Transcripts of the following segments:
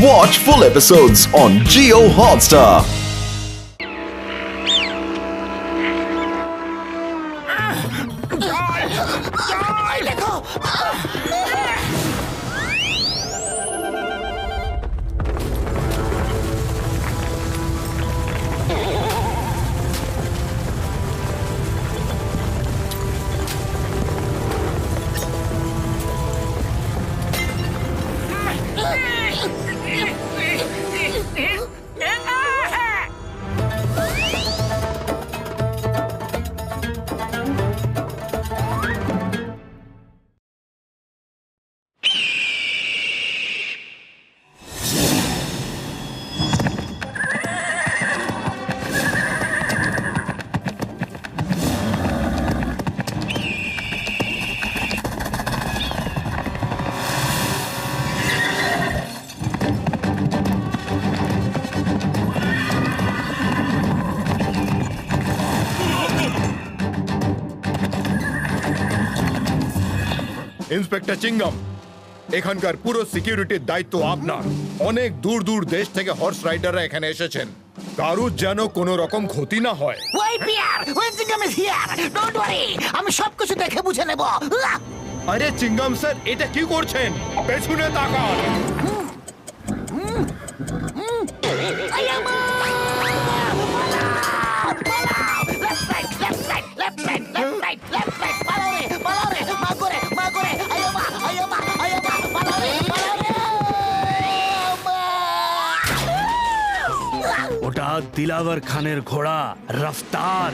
Watch full episodes on Jio Hotstar. Inspector Chingam, এখানকার পুরো সিকিউরিটির দায়িত্ব আপনার। অনেক দূর দূর দেশ থেকে হর্স রাইডাররা এখানে এসেছেন, কারুর যেন কোনো রকম ক্ষতি না হয়। আমি সবকিছু দেখে বুঝে নেব। আরে চিঙ্গম স্যার, এটা কি করছেন? পেছনে তাকান। ওটা দিলাবর খানের ঘোড়া রফতার।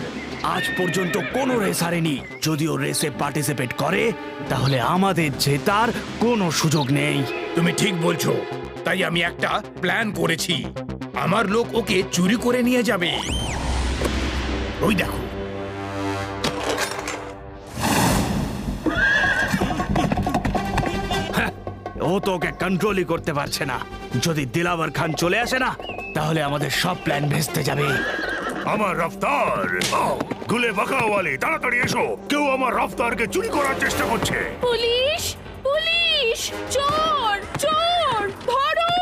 আজ পর্যন্ত কোনো রেস হারেনি। যদি ও রেসে পার্টিসিপেট করে তাহলে আমাদের জেতার কোনো সুযোগ নেই। তুমি ঠিক বলছো, তাই আমি একটা প্ল্যান করেছি। আমার লোক ওকে চুরি করে নিয়ে যাবে। ওই দেখো, ও তো ওকে কন্ট্রোলই করতে পারছে না। যদি দিলাবর খান চলে আসে না, তাহলে আমাদের সব প্ল্যান ভেস্তে যাবে। আমার রফতার! গুলে বাঁকাওয়ালি, তাড়াতাড়ি এসো! কেউ আমার রফতারকে চুরি করার চেষ্টা করছে। Police, police! চোর, চোর! ধরো!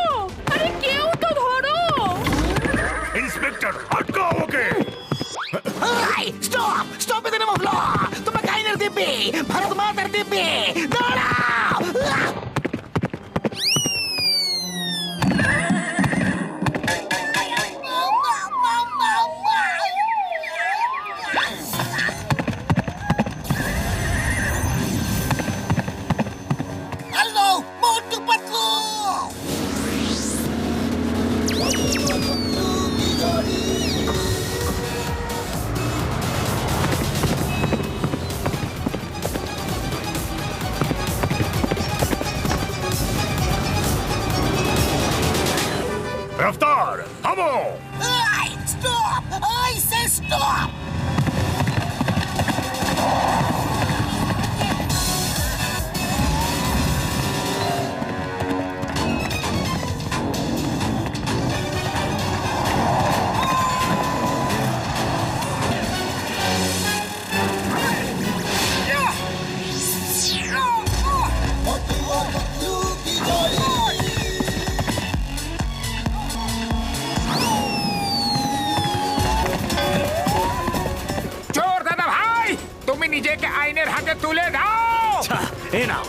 আরে কেউ তো ধরো! ইন্সপেক্টর, আটকাও ওকে! Stop, stop in the name of law. তোমাকে আইনের দিব্যি, ভারত মাতার দিব্যি, দাঁড়াও। হ্যালো, মোটু পাতলু। রফতার, থামো! স্টপ! I say stop! চোর দাদা ভাই, তুমি নিজেকে আইনের হাতে তুলে দাও। আচ্ছা, এ নাও।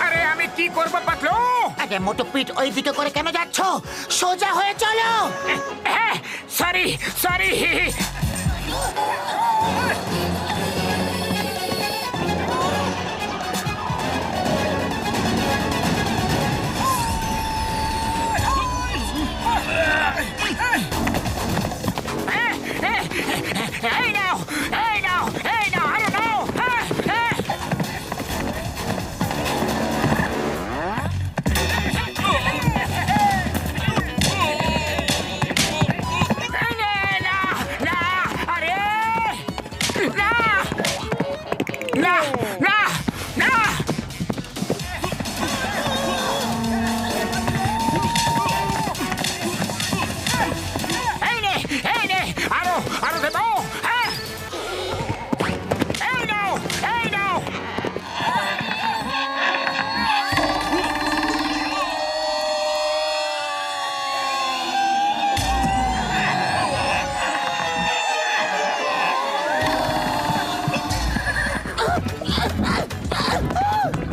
আরে আমি কি করবো পাতলু? আগে মোটু পিঠ ওই দিকে করে কেন যাচ্ছ? সোজা হয়ে চলো। Sorry, sorry. এই নাও, এই নাও, এই নাও, আরে নাও। না, না, আরে না।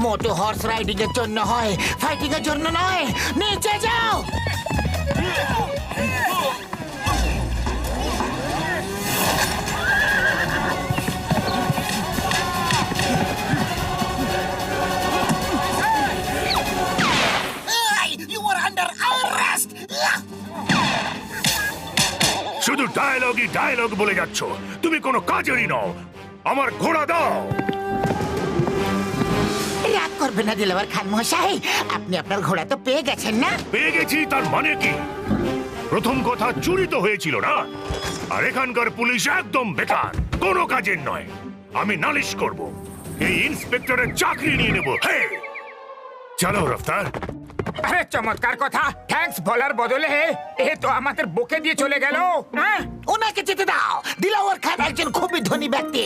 মোটু হর্স রাইডিং এর জন্য হয়, ফাইটিং এর জন্য নয়। নিচে যাও। You are under arrest. শুধু ডায়লগ বলে যাচ্ছ, তুমি কোনো কাজেরই নও। আমার ঘোড়া দাও। রাগ করবেন না দিলওয়ার খান মশাই, আপনি আপনার ঘোড়া তো পেয়ে গেছেন না? পেয়ে গেছি তার মানে কি? প্রথম কথা, চুরি তো হয়েছিল না। আর এখানকার পুলিশ একদম বেকার, কোনো কাজের নয়। আমি নালিশ করব, এই ইন্সপেক্টরের চাকরি নিয়ে নেব। হে, চলো রফতার। আরে চমৎকার কথা, থ্যাঙ্কস বলার বদলে এ তো আমাদের বকে দিয়ে চলে গেল। ওনাকে যেতে দাও। দিলাওয়ার খান একজন খুবই ধনী ব্যক্তি।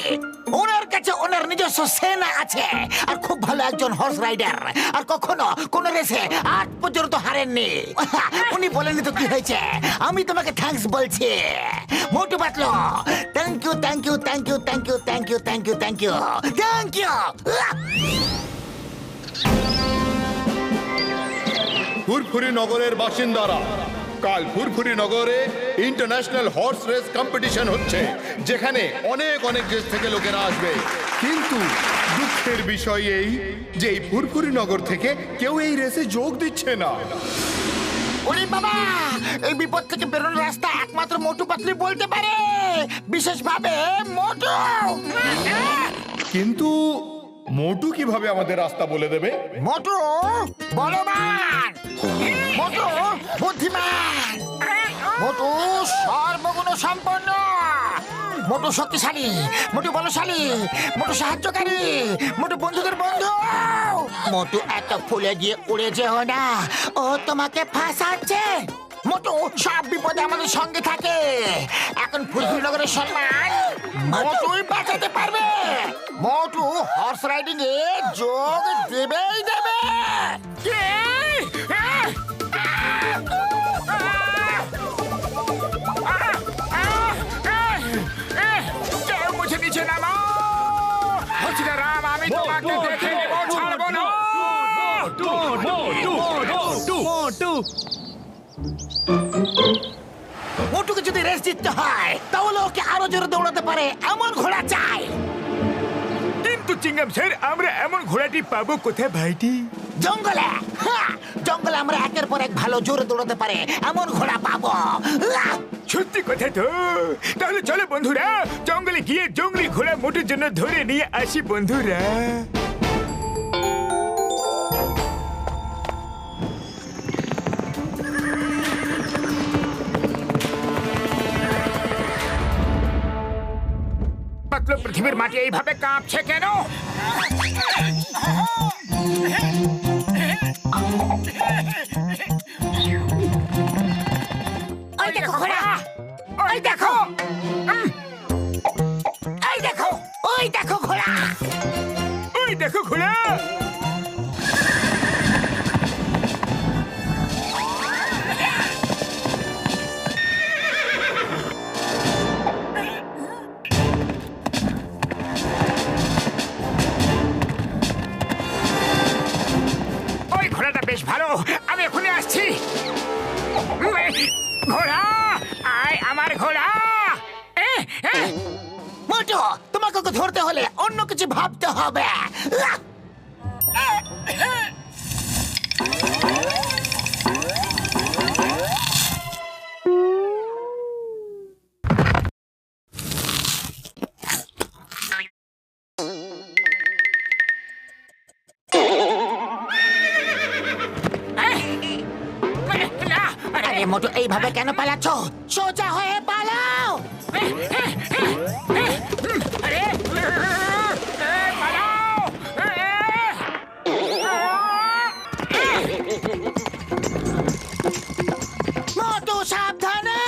ওনার কাছে ওনার নিজস্ব সেনা আছে, আর খুব ভালো একজন হর্স রাইডার, আর কখনো কোন রেসে আজ পর্যন্ত হারেননি। উনি বলেনি তো কি হয়েছে, আমি তোমাকে থ্যাঙ্কস বলছি। Motu Patlu, thank you thank you thank you thank you thank you thank you thank you thank you. ফুরফুরি নগরের বাসিন্দারা, কাল ফুরফুরি নগরে ইন্টারন্যাশনাল হর্স রেস কম্পিটিশন হচ্ছে, যেখানে অনেক অনেক দেশ থেকে লোকেরা আসবে। কিন্তু দুঃখের বিষয় এই যে এই ফুরফুরি নগর থেকে কেউ এই রেসে যোগ দিচ্ছে না। ওরে বাবা, এই বিপদ থেকে বেরোনোর রাস্তা একমাত্র মোটু পাতলি বলতে পারে, বিশেষভাবে মোটু। কিন্তু মোটু কিভাবে আমাদের রাস্তা বলে দেবে? মোটু বলবান, মোটু বুদ্ধিমান, মোটু সর্বগুণ সম্পন্ন, মোটু শক্তিশালী, মোটু বলশালী, মোটু সাহায্যকারী, মোটু বন্ধুদের বন্ধু। মোটু এত ফুলে দিয়ে উড়ে যেও না, ও তোমাকে ফাঁসাচ্ছে। মোটু সব বিপদে আমাদের সঙ্গে থাকে। এখন ফুলফুল নগরের সম্মান মোটুই বাঁচাতে পারবে। মোটু হর্স রাইডিং এ যোগ দেবেই দেবে। কেউ মুছে নিচে নামাও। হচ্ছে রাম, আমি তোমাকে দেখে নেব, ছাড়বো না। মোটুকে যদি রেস জিততে হয়, তাহলে ওকে আরো জোরে দৌড়াতে পারে এমন ঘোড়া চাই। কিন্তু চিংগাম স্যার, আমরা এমন ঘোড়াটি পাবো কোথায় ভাইটি? জঙ্গলে। হ্যাঁ, জঙ্গলে আমরা একের পর এক ভালো জোরে দৌড়াতে পারে এমন ঘোড়া পাবো। সত্যি কথা তো। তাহলে চলো বন্ধুরা, জঙ্গলে গিয়ে জঙ্গলি ঘোড়া মোটুর জন্য ধরে নিয়ে আসি বন্ধুরা। পাতলো, পৃথিবীর মাটি এইভাবে কাঁপছে কেন? ওই দেখো ঘোড়া, ওই দেখো, ওই দেখো, ওই দেখো ঘোড়া, ওই দেখো ঘোড়া। ওই ঘোড়াটা বেশ ভালো, আমি এখনই আসছি। ঘোড়া, আয় আমার ঘোড়া। মোটু, তোমাকে ওকে ধরতে হলে অন্য কিছু ভাবতে হবে। আরে মোটু, এইভাবে কেন পালাচ্ছ? সোজা হয়ে পালাও। মোটু সাবধানে।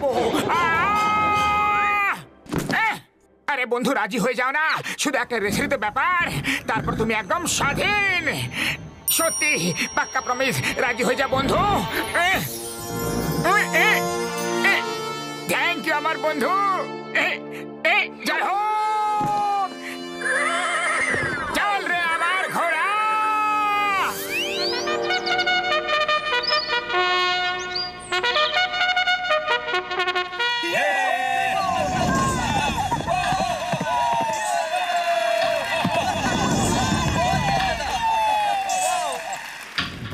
হব। আরে বন্ধু, রাজি হয়ে যাও না, শুধু একটা রেসের তো ব্যাপার, তারপর তুমি একদম স্বাধীন। সত্যি, পাক্কা প্রমিস, রাজি হয়ে যা বন্ধু। থ্যাংক ইউ আমার বন্ধু। জয় হোক, চল রে আমার ঘোড়া।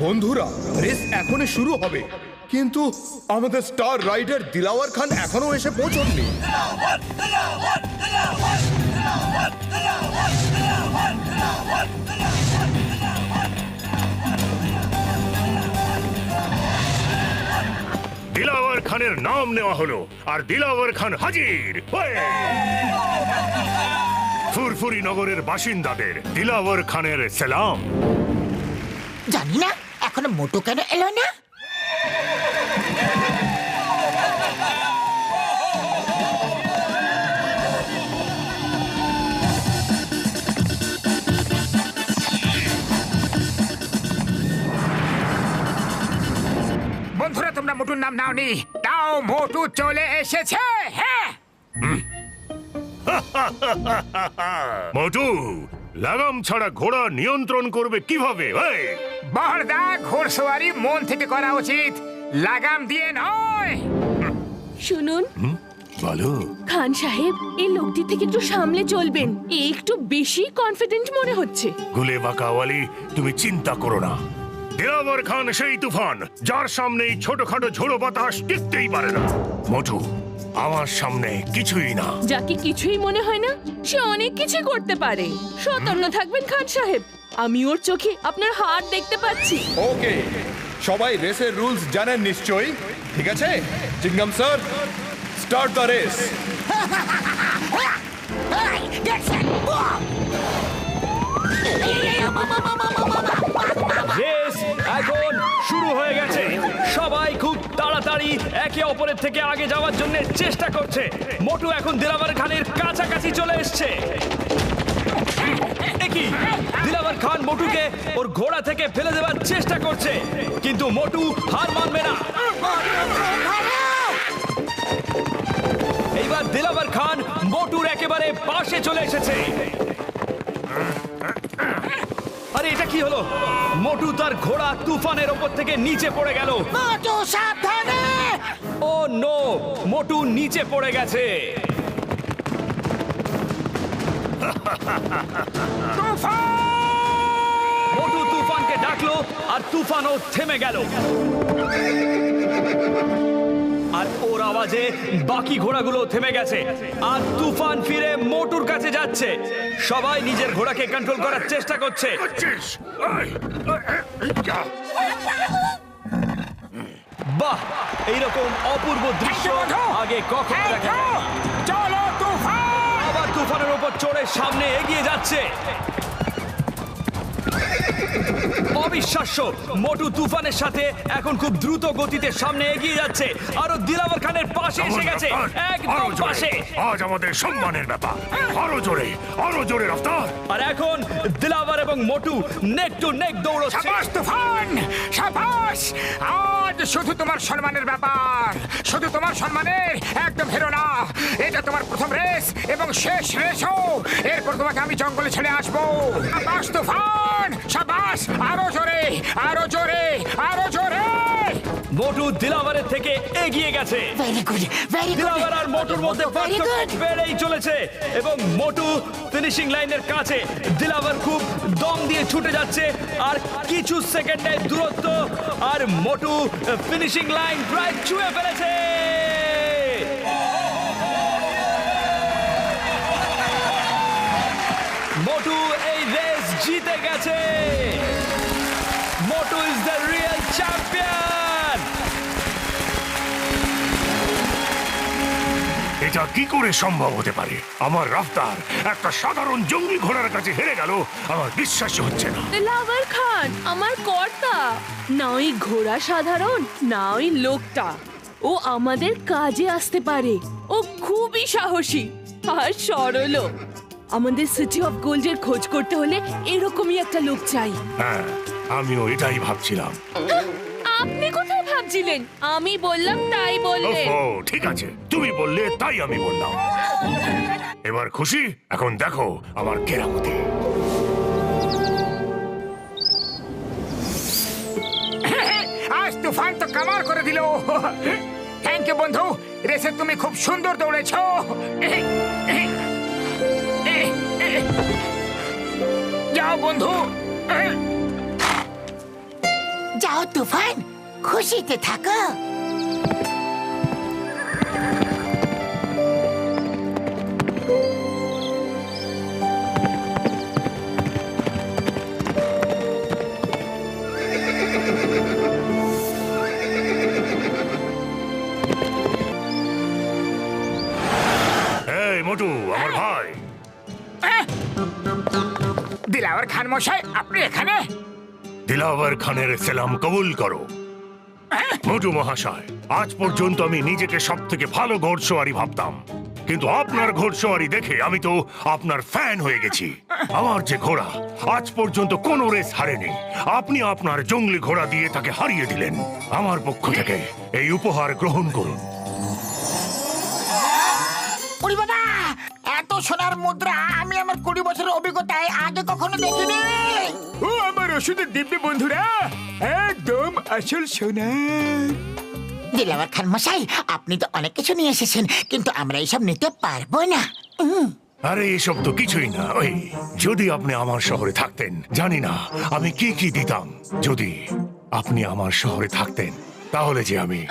বন্ধুরা, রেস এখনই শুরু হবে, কিন্তু আমাদের স্টার রাইডার দিলাওয়ার খান এখনো এসে পৌঁছননি। দিলাওয়ার খানের নাম নেওয়া হলো, আর দিলাওয়ার খান হাজির। ওয়ে! ফুরফুরি নগরের বাসিন্দাদের দিলাওয়ার খানের সালাম। জানি না এখনো মোটু কেন এলো না। বন্ধুরা, তোমরা মোটুর নাম নাওনি, তাও মোটু চলে এসেছে। হ্যাঁ, মোটু, লাগাম ছাড়া ঘোড়া নিয়ন্ত্রণ করবে কিভাবে? ওই! বহরদা, ঘোড়সওয়ারি মন থেকে করা উচিত, লাগাম দিয়ে নয়। শুনুন বলো। খান সাহেব, এই লোকটি থেকে একটু সামলে চলবেন, এ একটু বেশি কনফিডেন্ট মনে হচ্ছে। গুলে বাঁকাওয়ালি, তুমি চিন্তা করো না। দিলাওয়ার খান সেই তুফান, যার সামনে এই ছোটখাটো ঝোড়ো বাতাস টিকতেই পারে না। মোটু, আমার সামনে কিছুই না। যাকে কিছুই মনে হয় না, সে অনেক কিছু করতে পারে। সতর্ক থাকবেন খান সাহেব, আমি ওর চোখে আপনার হাত দেখতে পাচ্ছি। ওকে, সবাই রেসের রুলস জানেন নিশ্চয়ই, ঠিক আছে? Chingam sir, start the race. Race এখন শুরু হয়ে গেছে। সবাই খুব তাড়াতাড়ি একে অপরের থেকে আগে যাওয়ার জন্য চেষ্টা করছে। মোটু এখন দিলাওয়ার খানের কাছাকাছি চলে এসেছে। কি দিলাওয়ার খান মোটুকে ওর ঘোড়া থেকে ফেলে দেওয়ার চেষ্টা করছে, কিন্তু মোটু হার মানবে না। এইবার দিলাওয়ার খান মোটুর একেবারে পাশে চলে এসেছে। আরে এটা কি হলো? মোটু তার ঘোড়া তুফানের ওপর থেকে নিচে পড়ে গেল। মোটু, সাবধানে! ও নো, মোটু নিচে পড়ে গেছে। মোটু তুফানকে ডাকলো আর তুফানও থেমে গেল। আর ওর আওয়াজে বাকি ঘোড়াগুলো থেমে গেছে, আর তুফান ফিরে মোটুর কাছে যাচ্ছে। সবাই নিজের ঘোড়াকে কন্ট্রোল করার চেষ্টা করছে। বাহ, এইরকম অপূর্ব দৃশ্য আগে কখনো দেখা যায়নি। চলো তুফান! আবার তুফানের উপর চড়ে সামনে এগিয়ে যাচ্ছে। অবিশ্বাস্য, মোটু তুফানের সাথে এখন খুব দ্রুত গতিতে সামনে এগিয়ে যাচ্ছে। আরো দিলাওয়ার খানের পাশে এসে গেছে, একদম পাশে। আজ আমাদের সম্মানের ব্যাপার। আরো জোরে রফতার। আর এখন দিলাওয়ার এবং মোটু নেক টু নেক দৌড়চ্ছে। সাবাস তুফান, সাবাস! আজ শুধু তোমার সম্মানের ব্যাপার, শুধু তোমার সম্মানের, একদম হেরো না। এটা তোমার প্রথম রেস এবং শেষ রেসও। এরপর তোমাকে আমি জঙ্গলে ছেড়ে আসবো। সাবাস তুফান, সাবাস! আরো জোরে, আরো জোরে, আরো জোরে! মোটু দিলাওয়ারের থেকে এগিয়ে গেছে। Very good, very good. Dilawar আর মোটুর মধ্যে পার্থক্য বেড়েই চলেছে এবং মোটু ফিনিশিং লাইনের কাছে। দিলাওয়ার খুব দম দিয়ে ছুটে যাচ্ছে, আর কিছু সেকেন্ডের দূরত্ব, আর মোটু ফিনিশিং লাইন প্রায় ছুঁয়ে ফেলেছে। মোটু এই রেস জিতে গেছে। মোটু ইজ দ্য রিয়েল চ্যাম্পিয়ন। এটা কি করে সম্ভব হতে পারে? আমার রফতার একটা সাধারণ জঙ্গি ঘোড়ার কাছে হেরে গেল। আমার বিশ্বাসই হচ্ছে না। দিলাওয়ার খান আমার কর্তা, না ওই ঘোড়া সাধারণ, না ওই লোকটা। ও আমাদের কাজে আসতে পারে। ও খুবই সাহসী আর সরল। আমাদের সিটি অফ গোল্ডের খোঁজ করতে হলে এরকমই একটা লোক চাই। হ্যাঁ, আমিও এটাই ভাবছিলাম। আপনি কোথায় ভাবছিলেন? আমি বললাম তাই বললেন। ও ঠিক আছে, তুমি বললে তাই আমি বললাম। এবার খুশি? এখন দেখো আমার কেরামতি। আজ তুফান তো কামাল করে দিল। থ্যাংক ইউ বন্ধু, রেসে তুমি খুব সুন্দর দৌড়েছো। যাও বন্ধু, যাও তুফান, খুশিতে থাকো। এই মোটু, আমার ভাই। দিলাওয়ার খান মশাই, আপনি এখানে? দিলাওয়ার খানের সালাম কবুল করো। মোটু মহাশয়, আজ পর্যন্ত আমি নিজেকে সব থেকে ভালো ঘোড়সওয়ারি ভাবতাম, কিন্তু আপনার ঘোড়সওয়ারি দেখে আমি তো আপনার ফ্যান হয়ে গেছি। আমার যে ঘোড়া আজ পর্যন্ত কোনো রেস হারেনি, আপনি আপনার জঙ্গলি ঘোড়া দিয়ে তাকে হারিয়ে দিলেন। আমার পক্ষ থেকে এই উপহার গ্রহণ করুন। ওরে বাবা, এত সোনার মুদ্রা আমি আমার 20 বছরের অভিজ্ঞতায় আগে কখনো দেখিনি। ও আমার ওষুধের দিব্যি বন্ধুরা, একদম আসল সোনা। দিলাওয়ার খান মশাই, আপনি তো অনেক কিছু নিয়ে এসেছেন, কিন্তু আমরা এইসব নিতে পারবো না। আরে এসব তো কিছুই না। ওই যদি আপনি আমার শহরে থাকতেন, জানি না আমি কি কি দিতাম। যদি আপনি আমার শহরে থাকতেন তাহলে যে আমি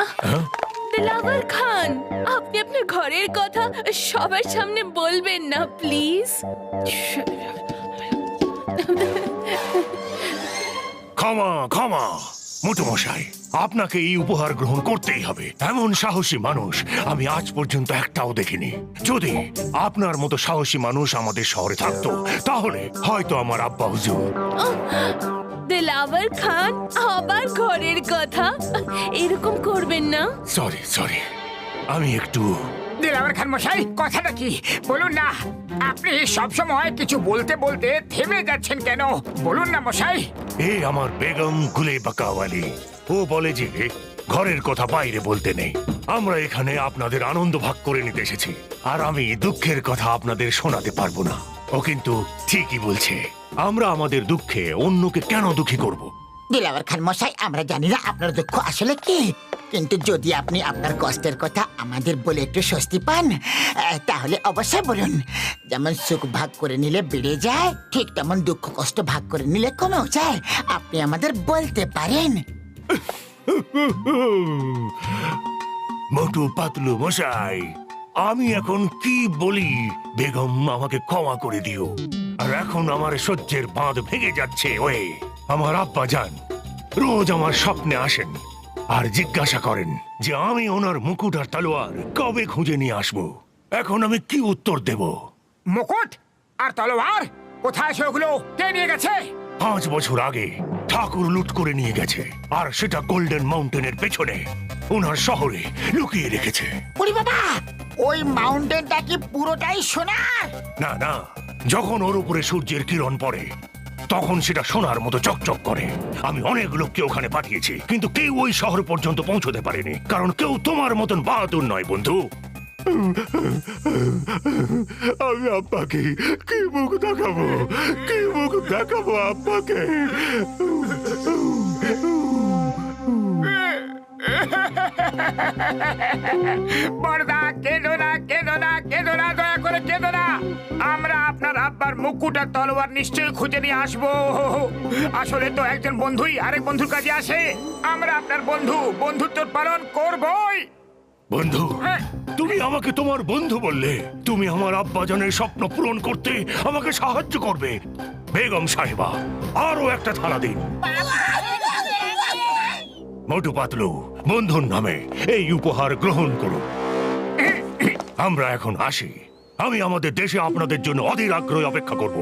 দিলাওয়ার খান, আপনি আপনার ঘরের কথা সবার সামনে বলবেন না প্লিজ। ক্ষমা ক্ষমা মোটু মশাই, আপনাকে এই উপহার গ্রহণ করতেই হবে। এমন সাহসী মানুষ আমি আজ পর্যন্ত একটাও দেখিনি। যদি আপনার মতো সাহসী মানুষ আমাদের শহরে থাকতো তাহলে হয়তো আমার আব্বা হুজুর। দিলাওয়ার খান, আবার ঘরের কথা এরকম করবেন না। সরি সরি, আমি একটু দিলাওয়ার খান মশাই, কথাটা কি বলুন না। আপনি সব সময় কিছু বলতে বলতে থেমে যাচ্ছেন কেন? বলুন না মশাই। এই আমার বেগম গুলে বাকাওয়ালি, ও বলে যে ঘরের কথা বাইরে বলতে নেই। আমরা এখানে আপনাদের আনন্দ ভাগ করে নিতে এসেছি, আর আমি দুঃখের কথা আপনাদের শোনাতে পারবো না। ও কিন্তু ঠিকই বলছে, আমরা আমাদের দুঃখে অন্যকে কেন দুঃখী করব? দিলাওয়ার খান মশাই, আমরা জানি না আপনার দুঃখ আসলে কি, কিন্তু যদি আপনি আপনার কষ্টের কথা আমাদের বলে একটু স্বস্তি পান, তাহলে অবশ্যই বলুন। যেমন সুখ ভাগ করে নিলে বেড়ে যায়, ঠিক তেমন দুঃখ কষ্ট ভাগ করে নিলে কমেও যায়। আপনি আমাদের বলতে পারেন। মোটু পাতলু মশাই, আমি এখন কি বলি? বেগম আমাকে ক্ষমা করে দিও। আর এখন আমার সহ্যের বাঁধ ভেঙে যাচ্ছে। ওই আমার আব্বা যান রোজ আমার স্বপ্নে আসেন আর জিজ্ঞাসা করেন যে আমি ওনার মুকুট আর তলোয়ার কবে খুঁজে নিয়ে আসবো। এখন আমি কি উত্তর দেব? মুকুট আর তলোয়ার কোথায়? সেগুলো কে নিয়ে গেছে? 5 বছর আগে ঠাকুর লুট করে নিয়ে গেছে, আর সেটা গোল্ডেন মাউন্টেনের পেছনে ওনার শহরে লুকিয়ে রেখেছে। ওরে বাবা, ওই মাউন্টেনটা কি পুরোটাই সোনার? না না, যখন ওর উপরে সূর্যের কিরণ পড়ে তখন সেটা সোনার মতো চকচক করে। আমি অনেক লোককে ওখানে পাঠিয়েছি, কিন্তু কেউ ওই শহর পর্যন্ত পৌঁছতে পারেনি, কারণ কেউ তোমার মতন বাহাদুর নয় বন্ধু। আমি আব্বাকে কি মুখ দেখাবো, কি মুখ দেখাবো আব্বাকে? বড়দা, কেঁদো না, কেঁদো না, কেঁদো না, দয়া করে কেঁদো না। আমরা আপনার আব্বার মুকুট আর তলোয়ার নিশ্চয়ই খুঁজে নিয়ে আসবো। আসলে তো একজন বন্ধুই আরেক বন্ধুর কাছে আসে। আমরা আপনার বন্ধু, বন্ধুত্ব পালন করবই। বন্ধু, তুমি আমাকে তোমার বন্ধু বললে। তুমি আমার আব্বাজানের স্বপ্ন পূরণ করতে আমাকে সাহায্য করবে। বেগম সাহেবা, আরো একটা থালা দিন। মোটু পাতলু, বন্ধুর নামে এই উপহার গ্রহণ করুন। আমরা এখন আসি। আমি আমাদের দেশে আপনাদের জন্য অধীর আগ্রহে অপেক্ষা করব।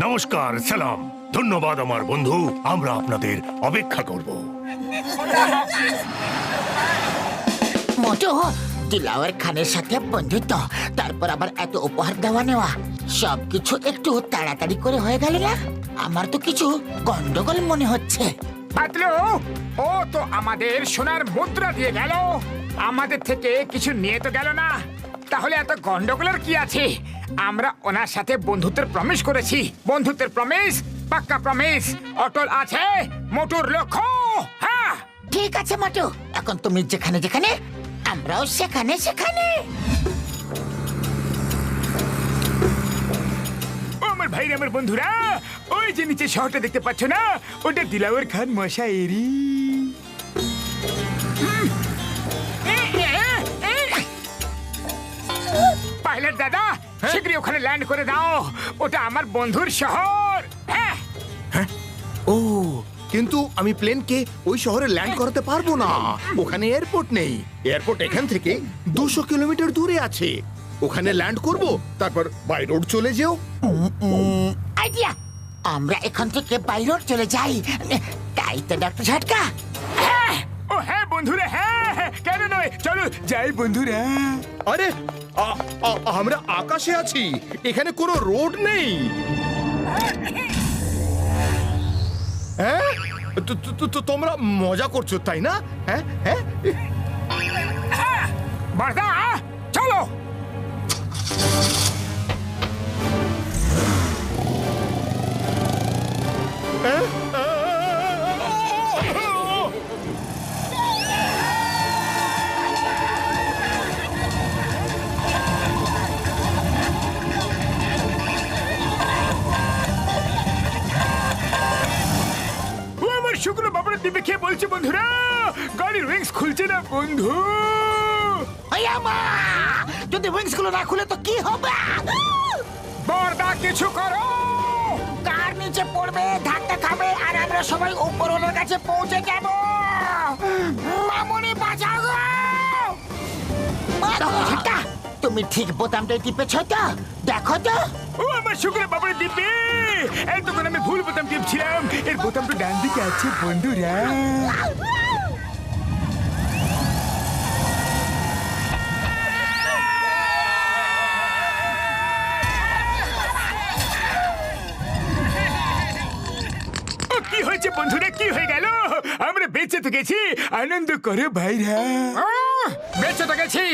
নমস্কার, সালাম, ধন্যবাদ আমার বন্ধু। আমরা আপনাদের অপেক্ষা করব। মোটু, দিলাওয়ার খানের সাথে বন্ধুত্ব, তারপর আবার এত উপহার দেওয়া নেওয়া, সবকিছু একটু তাড়াতাড়ি করে হয়ে গেল না? আমার তো কিছু গন্ডগোল মনে হচ্ছে। পাতলু, ও তো আমাদের সোনার মুদ্রা দিয়ে গেল, আমাদের থেকে কিছু নিয়ে তো গেল না। তাহলে এত গন্ডগোলের কি আছে? আমরা ওনার সাথে বন্ধুত্বের প্রমিস করেছি। বন্ধুত্বের প্রমিস, পাক্কা প্রমিস, অটল আছে মোটুর লক্ষ্য। হ্যাঁ, ঠিক আছে মোটু, এখন তুমি যেখানে যেখানে, আমরাও সেখানে সেখানে। ও আমার ভাইরা, আমার বন্ধুরা, ওই যে নিচে শহরটা দেখতে পাচ্ছ না, ওটা দিলাওয়ার খান মশাইয়েরই। পাইলট দাদা, শীঘ্রই ওখানে ল্যান্ড করে দাও, ওটা আমার বন্ধুর শহর। হ্যাঁ, ও, কিন্তু আমি প্লেনকে ওই শহরে ল্যান্ড করাতে পারবো না, ওখানে এয়ারপোর্ট নেই। এয়ারপোর্ট এখান থেকে 200 কিলোমিটার দূরে আছে। ওখানে ল্যান্ড করব, তারপর বাই রোড চলে যেও। আইডিয়া, আমরা এখান থেকে বাইরে চলে যাই, তাই তো ডক্টর ঝটকা। হ্যাঁ, ও হ্যাঁ বন্ধুরা, হ্যাঁ, কেন নয়, চলো যাই বন্ধুরা। আরে আমরা আকাশে আছি, এখানে কোনো রোড নেই। হ্যাঁ, তোমরা মজা করছো তাই না? হ্যাঁ হ্যাঁ, বর্দা, চলো। ও আমার শুকনো বাবুর দিবে খেয়ে বলছে বন্ধুরা, গাড়ির উইংস খুলছে না বন্ধু। যদি উইংস গুলো না খুলে তো কি হবে? বর্দা, কিছু করো। কার নিচে পড়বে, ধাক্কা খাবে, আর আমরা সবাই উপরওয়ালার কাছে পৌঁছে যাব। মামুনি বাঁচাও গো! ডক্টর ঝটকা, তুমি ঠিক বোতামটাই টিপেছ তো? দেখো তো। ও আমার শুকনো বাবুর দিবে, এতক্ষণ আমি ভুল বোতাম টিপছিলাম, এর বোতামটা ডান দিকে আছে বন্ধুরা। কি হয়েছে বন্ধুরা, কি হয়ে গেল? আমরা বেঁচে তো গেছি, আনন্দ করো ভাইরা। বেঁচে তো গেছি,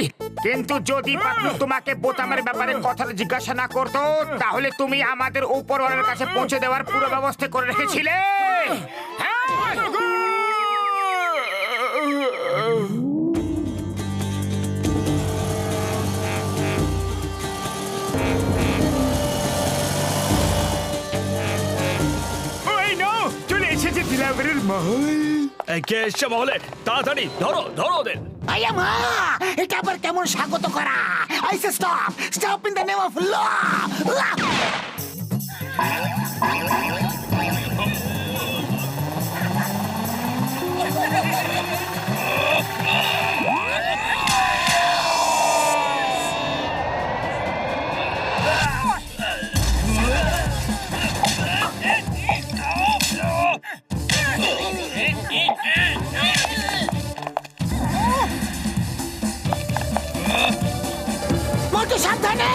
কিন্তু যদি পাতলু তোমাকে বোতামের ব্যাপারে কথা জিজ্ঞাসা না করতো, তাহলে তুমি আমাদের উপরওয়ালার কাছে পৌঁছে দেওয়ার পুরো ব্যবস্থা করে রেখেছিলে। চলে এসেছে দিলাবরের মহল। কে এসছে মহলে? তাড়াতাড়ি ধরো ধরো ওদের। মা, এটা আবার কেমন স্বাগত করা? I say stop, stop in the name of law. Motu, সাবধানে।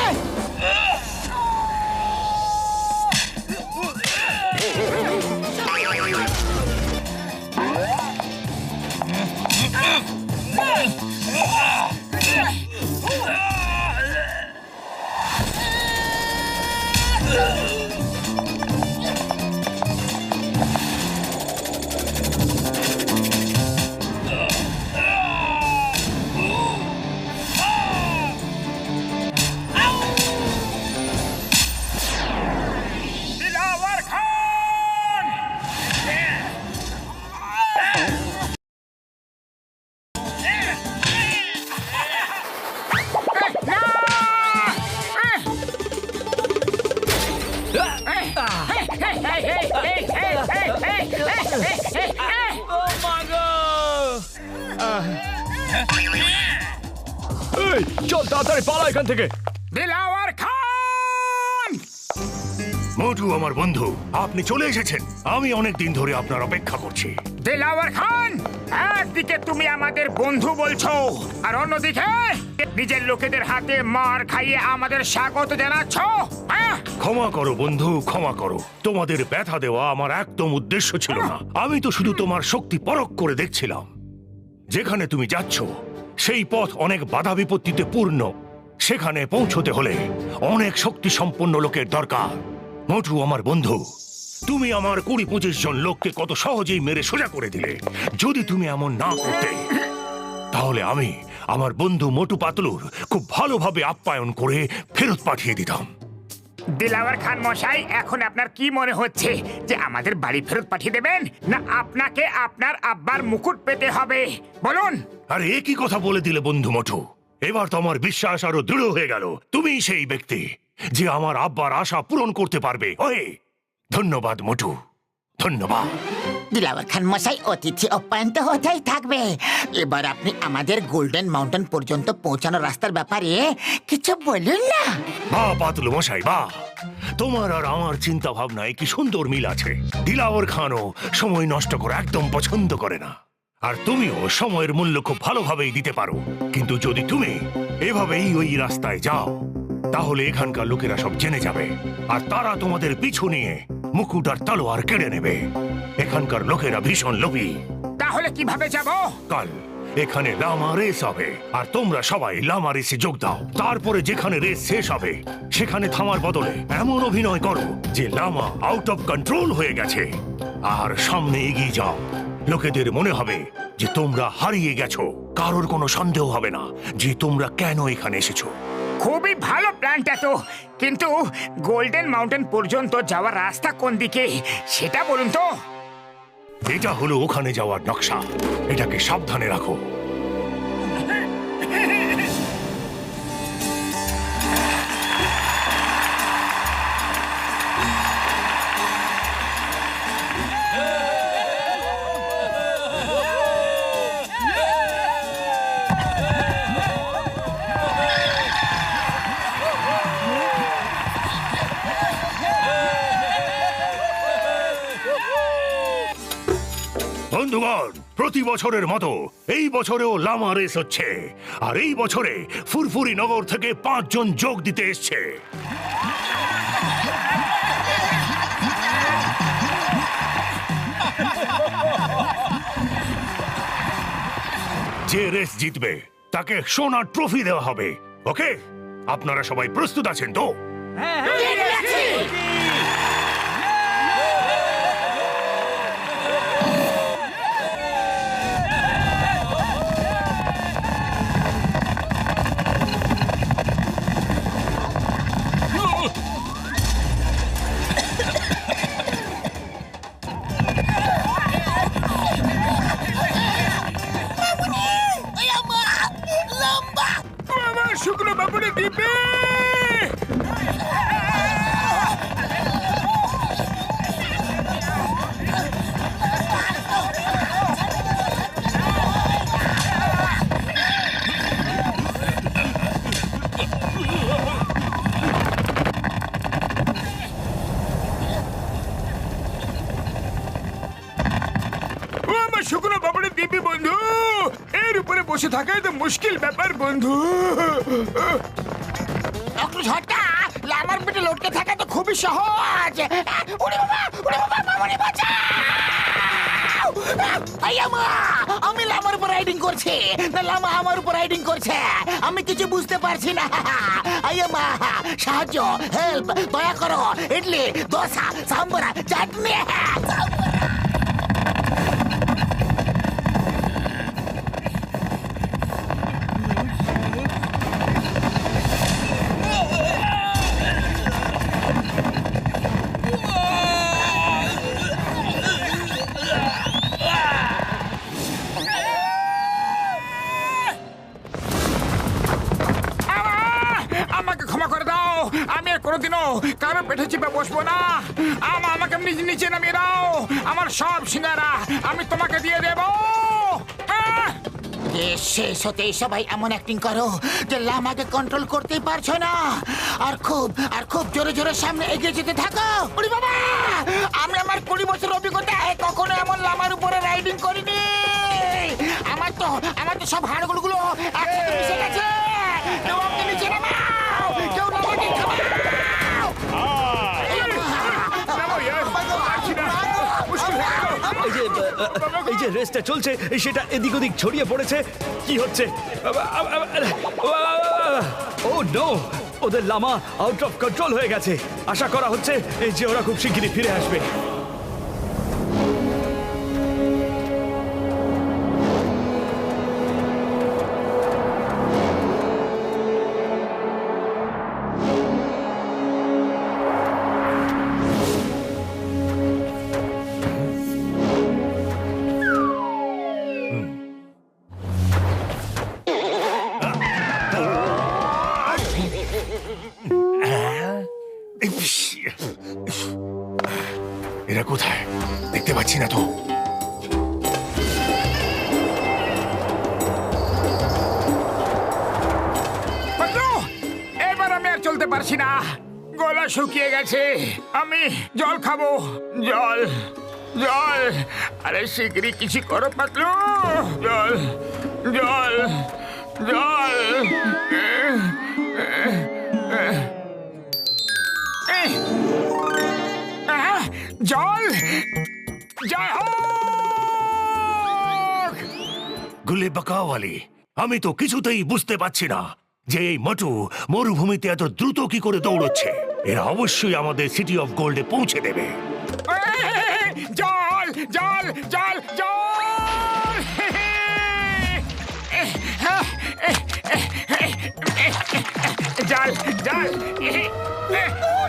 চল তাড়াতাড়ি পালা এখান থেকে। দিলাওয়ার খান! মোটু আমার বন্ধু, আপনি চলে এসেছেন। আমি অনেক দিন ধরে আপনার অপেক্ষা করছি। দিলাওয়ার খান, একদিকে তুমি আমাদের বন্ধু বলছো আর অন্যদিকে নিজের লোকেদের হাতে মার খাইয়ে আমাদের স্বাগত জানাচ্ছ। ক্ষমা করো বন্ধু, ক্ষমা করো। তোমাদের ব্যথা দেওয়া আমার একদম উদ্দেশ্য ছিল না। আমি তো শুধু তোমার শক্তি পরখ করে দেখছিলাম। যেখানে তুমি যাচ্ছ সেই পথ অনেক বাধা বিপত্তিতে পূর্ণ। সেখানে পৌঁছতে হলে অনেক শক্তি সম্পন্ন লোকের দরকার। মোটু আমার বন্ধু, তুমি আমার 20-25 জন লোককে কত সহজেই মেরে সোজা করে দিলে। যদি তুমি এমন না করতে তাহলে আমি আমার বন্ধু মোটু পাতলুর খুব ভালোভাবে আপ্যায়ন করে ফেরত পাঠিয়ে দিতাম। দিলাওয়ার খান মশাই, এখন আপনার কি মনে হচ্ছে যে আমাদের বাড়ি ফেরত পাঠিয়ে দেবেন, না আপনাকে আপনার আব্বার মুকুট পেতে হবে? বলুন। আরে এ কি কথা বলে দিলে বন্ধু মোটু? এবার তো আমার বিশ্বাস আরো দৃঢ় হয়ে গেল তুমিই সেই ব্যক্তি যে আমার আব্বার আশা পূরণ করতে পারবে। ওই ধন্যবাদ মোটু, ধন্যবাদ। দিলাওয়ার খান মশাই, অতিথি আপ্যায়ন তো হতেই থাকবে। এবার আপনি আমাদের গোল্ডেন মাউন্টেন পর্যন্ত পৌঁছানোর রাস্তার ব্যাপারে কিছু বলুন না। বাহ পাতলু মশাই, বাহ! তোমার আর আমার চিন্তা ভাবনায় কি সুন্দর মিল আছে। দিলাওয়ার খানও সময় নষ্ট করা একদম পছন্দ করে না, আর তুমিও সময়ের মূল্য খুব ভালোভাবেই দিতে পারো। কিন্তু যদি তুমি এভাবেই ওই রাস্তায় যাও তাহলে এখানকার লোকেরা সব জেনে যাবে, আর তারা তোমাদের পিছু নিয়ে মুকুট আর তলোয়ার কেড়ে নেবে। এখানকার লোকেরা ভীষণ লোভী। তাহলে কিভাবে যাব? কাল এখানে লামা রেস হবে, আর তোমরা সবাই লামা রেসে যোগ দাও। তারপরে যেখানে রেস শেষ হবে সেখানে থামার বদলে এমন অভিনয় করো যে লামা আউট অফ কন্ট্রোল হয়ে গেছে, আর সামনে এগিয়ে যাও। লোকেদের মনে হবে যে তোমরা হারিয়ে গেছো। কারোর কোনো সন্দেহ হবে না যে তোমরা কেন এখানে এসেছো। খুবই ভালো প্ল্যানটা তো, কিন্তু গোল্ডেন মাউন্টেন পর্যন্ত যাওয়ার রাস্তা কোন দিকে সেটা বলুন তো। এটা হলো ওখানে যাওয়ার নকশা, এটাকে সাবধানে রাখো। বন্ধুগণ, প্রতি বছরের মতো এই বছরেও লামা রেস হচ্ছে, আর এই বছরে ফুরফুরি নগর থেকে 5 জন যোগ দিতে এসছে। যে রেস জিতবে তাকে সোনার ট্রফি দেওয়া হবে। ওকে, আপনারা সবাই প্রস্তুত আছেন তো? শুকনো বাবুরে দিবে। শুকনো বাবুরে দিবি বন্ধু, এর উপরে বসে থাকাই তো মুশকিল ব্যাপার বন্ধু। একটু ঝটকা, লামার পেটে লটকে থাকা তো খুবই সহজ। ওরে বাবা, ওরে বাবা, মামনি বাঁচাও! আইয়া মা, আমি লামার উপর রাইডিং করছি না লামা আমার উপর রাইডিং করছে, আমি কিছু বুঝতে পারছি না। আইয়া মা, সাহায্য, হেল্প, দয়া করো। ইডলি, দোসা, সাম্বরা, চাটনি। আমাকে ক্ষমা করে দাও, আমি আর কোনোদিনও কারো পেটে চিপে বসবো না। আমাকে নিচে নামিয়ে দাও, আমার সব সিঙ্গারা আমি তোমাকে দিয়ে দেবো। শেষ হতেই সবাই এমন অ্যাক্টিং করো যে লামাকে কন্ট্রোল করতেই পারছো না, আর খুব জোরে জোরে সামনে এগিয়ে যেতে থাকো। ওরে বাবা, আমি আমার 20 বছর অভিজ্ঞতায় কখনো এমন লামার উপরে রাইডিং করিনি। আমার তো সব হাড়গুলো একসাথে মিশে গেছে। কেউ আমাকে নিচে নামাও, কেউ আমাকে এই যে রেসটা চলছে সেটা এদিক ওদিক ছড়িয়ে পড়েছে। কি হচ্ছে? ও নো, ওদের লামা আউট অফ কন্ট্রোল হয়ে গেছে। আশা করা হচ্ছে যে ওরা খুব শিগগিরই ফিরে আসবে। এরা কোথায় দেখতে পাচ্ছি না তো। এবার আমি আর চলতে পারছি না, গলা শুকিয়ে গেছে। আমি জল খাবো, জল জল। আরে শিগগিরই কিছু করো পাতলু, জল জল জল। জল জয় হোক। গুলে বাকাওয়ালি, আমি তো কিছুতেই বুঝতে পারছি না যে এই মোটু মরুভূমিতে এত দ্রুত কি করে দৌড়চ্ছে। এরা অবশ্যই আমাদের সিটি অফ গোল্ডে পৌঁছে দেবে। জল জল জল জল। জল জল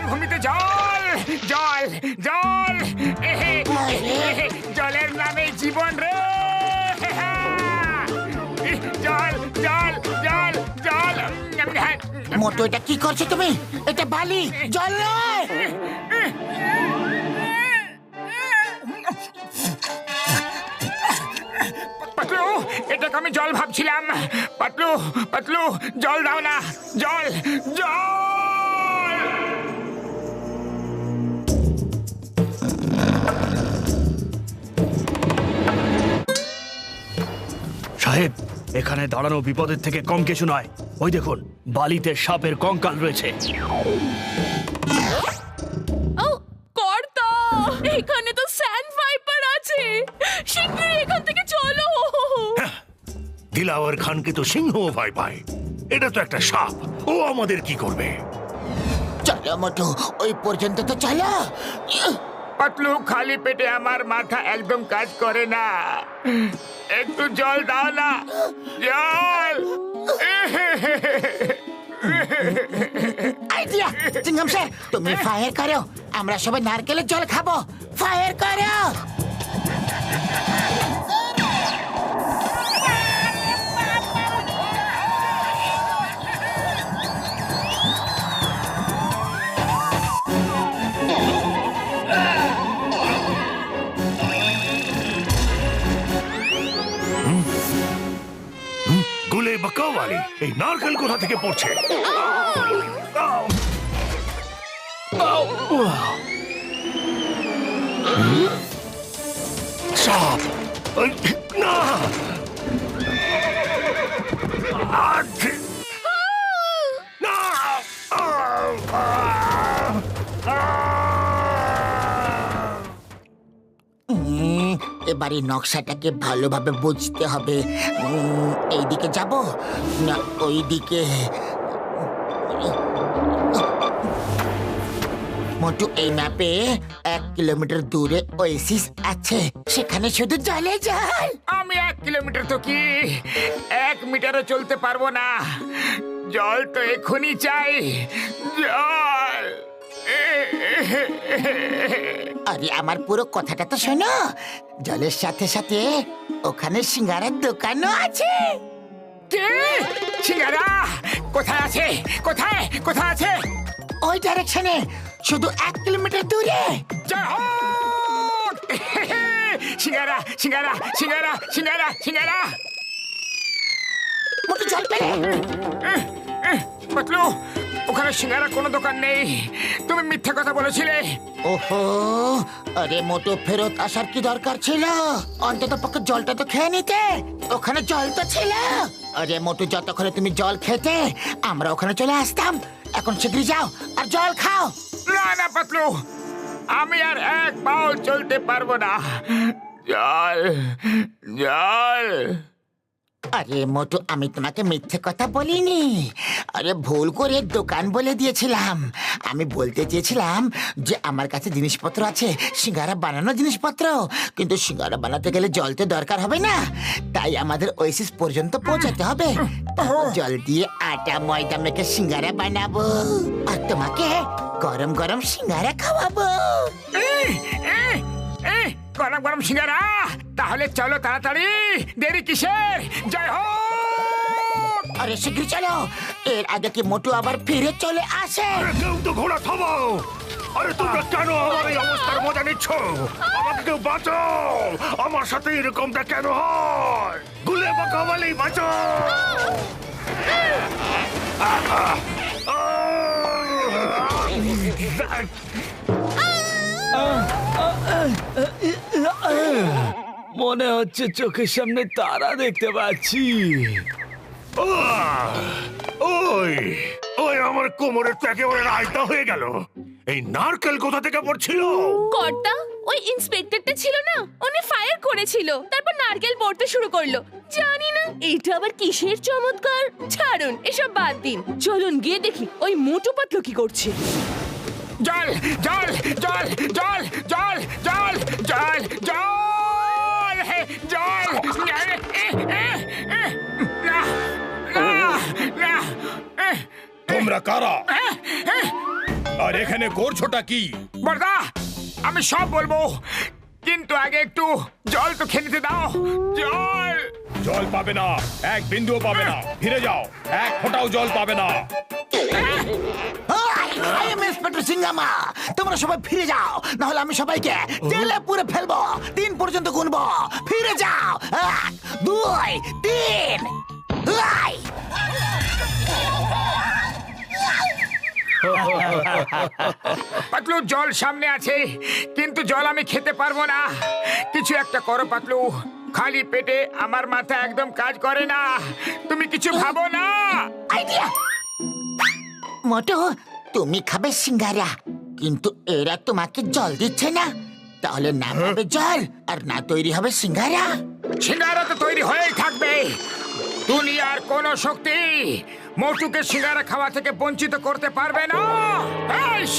ভূমিতে জল জল জল। জলের নামে জীবন রে। জল জল জল জল। মোটু, এটা কি করছো তুমি? এটা বালি, জল নয়। পাতলু, এটাকে আমি জল ভাবছিলাম। পাতলু পাতলু, জল দাও না, জল জল। সাহেব, এখানে দাঁড়ানো বিপদের থেকে কম কিছু নয়। ওই দেখুন, বালিতে সাপের কঙ্কাল রয়েছে। ও কর্তা, এখানে তো স্যান্ড ভাইপার আছে। শিগগিরই এখান থেকে চলো। দিলাওয়ার খানকে তো সিংহ ভয় পায়, এটা তো একটা সাপ, ও আমাদের কি করবে? চলো মোটু, ওই পর্যন্ত তো চলো। পাতলু, খালি পেটে আমার মাথা একদম কাজ করে না। একটু জল দাও না, জল। আইডিয়া, চিংগাম স্যার, তুমি ফায়ার করো, আমরা সবাই নারকেলের জল খাবো। ফায়ার করো। গুলে বাকাওয়ালি, এই নারকেল কোথা থেকে পড়ছে? সাপ! না! না! এবার এই নকশাটাকে ভালোভাবে বুঝতে হবে। এইদিকে যাব না ওইদিকে? মোটু, এই ম্যাপে 1 কিলোমিটার দূরে ওয়েসিস আছে, সেখানে শুধু জলে জল। আমি 1 কিলোমিটার তো কি 1 মিটারও চলতে পারবো না। জল তো এক্ষুনি চাই, জল। আরে আমার পুরো কথাটা তো শোনো। জলের সাথে সাথে ওখানে সিঙ্গারার দোকানও আছে। কে? সিঙ্গারা কোথায় আছে? কোথায় কোথায় আছে? ওই ডাইরেকশনে, শুধু 1 কিলোমিটার দূরে। জয় হোক! সিঙ্গারা সিঙ্গারা সিঙ্গারা সিঙ্গারা সিঙ্গারা। মোটু, জল পেলে? পাতলু, ওখানে সিঙ্গারা কোনো দোকান নেই, তুমি মিথ্যা কথা বলেছিলে। ওহো, আরে মোটু ফেরত আসার কি দরকার ছিল? অন্তত পক্ষে জলটা তো খেয়ে নিতে, ওখানে জল তো ছিল। আরে মোটু, যতক্ষণে তুমি জল খেতে আমরা ওখানে চলে আসতাম। এখন শীঘ্রই যাও আর জল খাও। না না পাতলু, আমি আর এক পাও চলতে পারবো না। জল, জল। আরে মোটু, আমি তোমাকে মিথ্যে কথা বলিনি। আরে ভুল করে দোকান বলে দিয়েছিলাম। আমি বলতে চেয়েছিলাম যে আমার কাছে জিনিসপত্র আছে, সিঙ্গারা বানানোর জিনিসপত্র, কিন্তু সিঙ্গারা বানাতে গেলে জল তো দরকার হবে না, তাই আমাদের ওয়েসিস পর্যন্ত পৌঁছাতে হবে। তারপর জল দিয়ে আটা ময়দা মেখে সিঙ্গারা বানাবো আর তোমাকে গরম গরম সিঙ্গারা খাওয়াবো। গরম গরম সিঙ্গারা, তাহলে চলো তাড়াতাড়ি, দেরি কিসের? জয় হোক। আরে শীঘ্রই চলো, এর আগে কি মোটু আবার ফিরে চলে আসে? আরে কেউ তো ঘোড়া থামাও! আরে তোমরা কেন আমার এই অবস্থার মজা নিচ্ছ? আমাকে কেউ বাঁচাও! আমার সাথে এরকমটা কেন হয়? গুলে বাঁকাওয়ালি বাঁচাও! মনে হচ্ছে চোখের সামনে তারা দেখতে পাচ্ছি। ওই ওই আমার কোমরের তো একেবারে রায়তা হয়ে গেল। এই নারকেল কোথা থেকে পড়ছিল? কর্তা, ওই ইন্সপেক্টরটা ছিল না, উনি ফায়ার করেছিল, তারপর নারকেল পড়তে শুরু করলো। জানি না এটা আবার কিসের চমৎকার। ছাড়ুন, এসব বাদ দিন, চলুন গিয়ে দেখি ওই মোটু পাতলু কি করছে। জল, জল, জল, জল, জল, জল, জল, জল, জল। না, না, না। তোমরা কারা আর এখানে করছোটা কি? বর্দা, আমি সব বলবো, কিন্তু আগে একটু জল তো খেয়ে নিতে দাও। জল। জল পাবে না, এক বিন্দুও পাবে না। ফিরে যাও, এক ফোঁটাও জল পাবে না। ইন্সপেক্টর সিঙ্গামা, তোমরা সবাই ফিরে যাও, না হলে আমি সবাইকে জেলে পুরে ফেলবো। 3 পর্যন্ত গুনবো। ফিরে যাও। 1, 2, 3। পাতলু, জল সামনে আছে, কিন্তু জল আমি খেতে পারবো না। কিছু একটা করো পাতলু, খালি পেটে আমার মাথা একদম কাজ করে না। তুমি কিছু ভাবো না। আইডিয়া। মোটু, তুমি খাবে সিঙ্গারা, কিন্তু এরা তোমাকে জল দিচ্ছে না, তাহলে না পাবে জল আর না তৈরি হবে সিঙ্গারা। সিঙ্গারা তো তৈরি হয়েই থাকবে। দুনিয়ার কোন শক্তি মোটুকে সিঙ্গারা খাওয়া থেকে বঞ্চিত করতে পারবে না। এইস!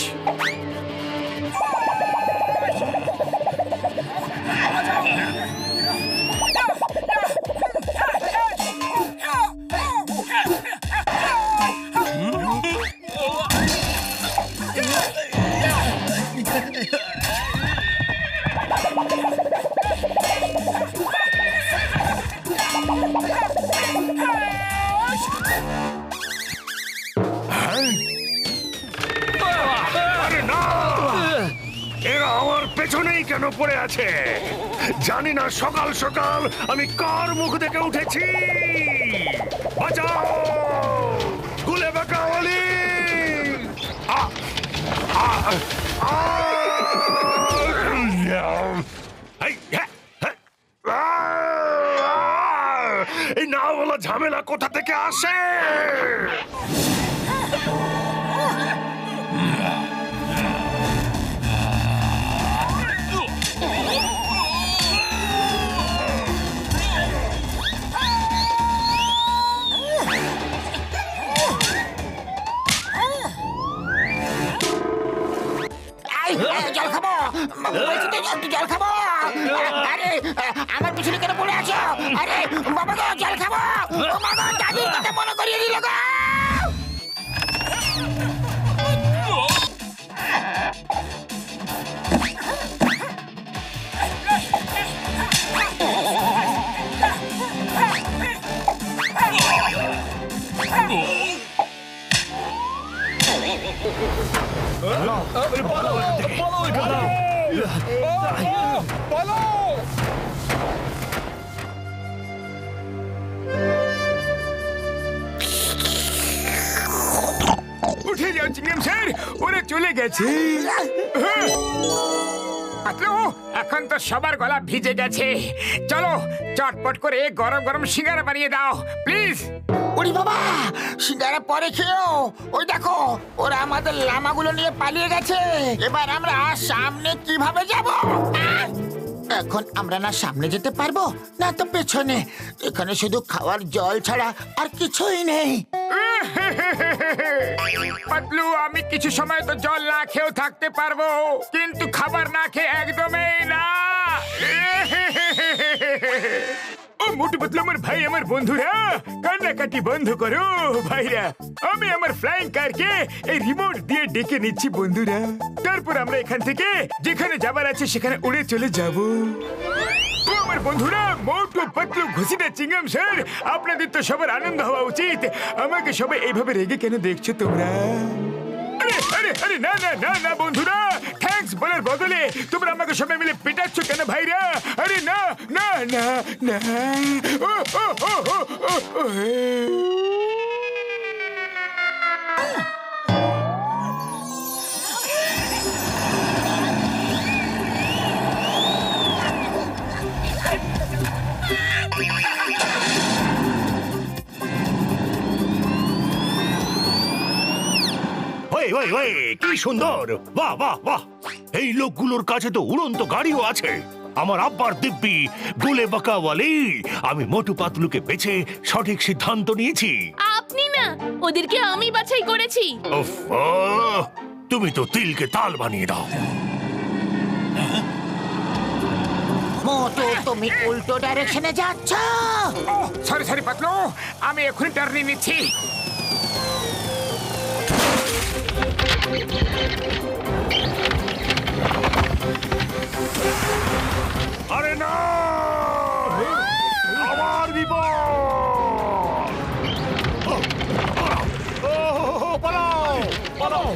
আরে না! এরা আমার পেছনেই কেন পড়ে আছে? জানি না সকাল সকাল আমি কার মুখ থেকে উঠেছি। বাঁচাও! গুলে বাঁকাওয়ালি! এই না বলা ঝামেলা কোথা থেকে আসে? জল খাবো, জল খাবো। আরে আমার পিছনে কেন পড়ে আছো? আরে বাবা গো, জল খাবো। বাবা, দাদির কথা মনে করিয়ে দিল গো। যাও চিংগাম স্যার, ওরা চলে গেছে। পাতলু, এখন তো সবার গলা ভিজে গেছে, চলো চটপট করে গরম গরম সিঙ্গারা বানিয়ে দাও প্লিজ। ওরে বাবা, সিঙ্গারা পরে খেও। ওই দেখো, ওরা আমাদের লামাগুলো নিয়ে পালিয়ে গেছে। এবার আমরা সামনে কিভাবে যাব? এখন আমরা না সামনে যেতে পারবো না তো পেছনে। এখানে শুধু খাওয়ার জল ছাড়া আর কিছুই নেই। পাতলু, আমি কিছু সময় তো জল না খেয়েও থাকতে পারবো, কিন্তু খাবার না খেয়ে একদমই না। ও মোটু পাতলু আমার ভাই, আমার বন্ধুরা, কান্নাকাটি বন্ধ করো ভাইরা। আমি আমার ফ্লাইং কারকে এই রিমোট দিয়ে ডেকে নিচ্ছি বন্ধুরা। তারপর আমরা এখান থেকে যেখানে যাবার আছে সেখানে উড়ে চলে যাব। ও আমার বন্ধুরা, মোটু পাতলু ঘুষিটা চিংগাম স্যার, আপনাদের তো সবার আনন্দ হওয়া উচিত। আমাকে সবাই এইভাবে রেগে কেন দেখছো তোমরা? আরে আরে আরে না না না না বন্ধুরা, থ্যাঙ্কস বলার বদলে তোমরা আমাকে সবাই মিলে পেটাচ্ছ কেন ভাইরা? আরে না না না না। ও ও ও ও ও ও ওই ওই ওই, কি সুন্দর! বাহ বাহ বাহ! এই লোকগুলোর কাছে তো উড়ন্ত গাড়িও আছে। আমার আব্বার দিব্যি গুলে বাঁকাওয়ালি, আমি মোটু পাতলুকে বেছে সঠিক সিদ্ধান্ত নিয়েছি। আপনি না, ওদেরকে আমি বাছাই করেছি। উফ, তুমি তো তিলকে তাল বানিয়ে দাও। মোটু, তুমি উল্টো ডাইরেকশনে যাচ্ছ। সরি সরি পাতলু, আমি এখনই টার্নিং নিচ্ছি। আরে না, আমার বিপদ! পালাও পালাও,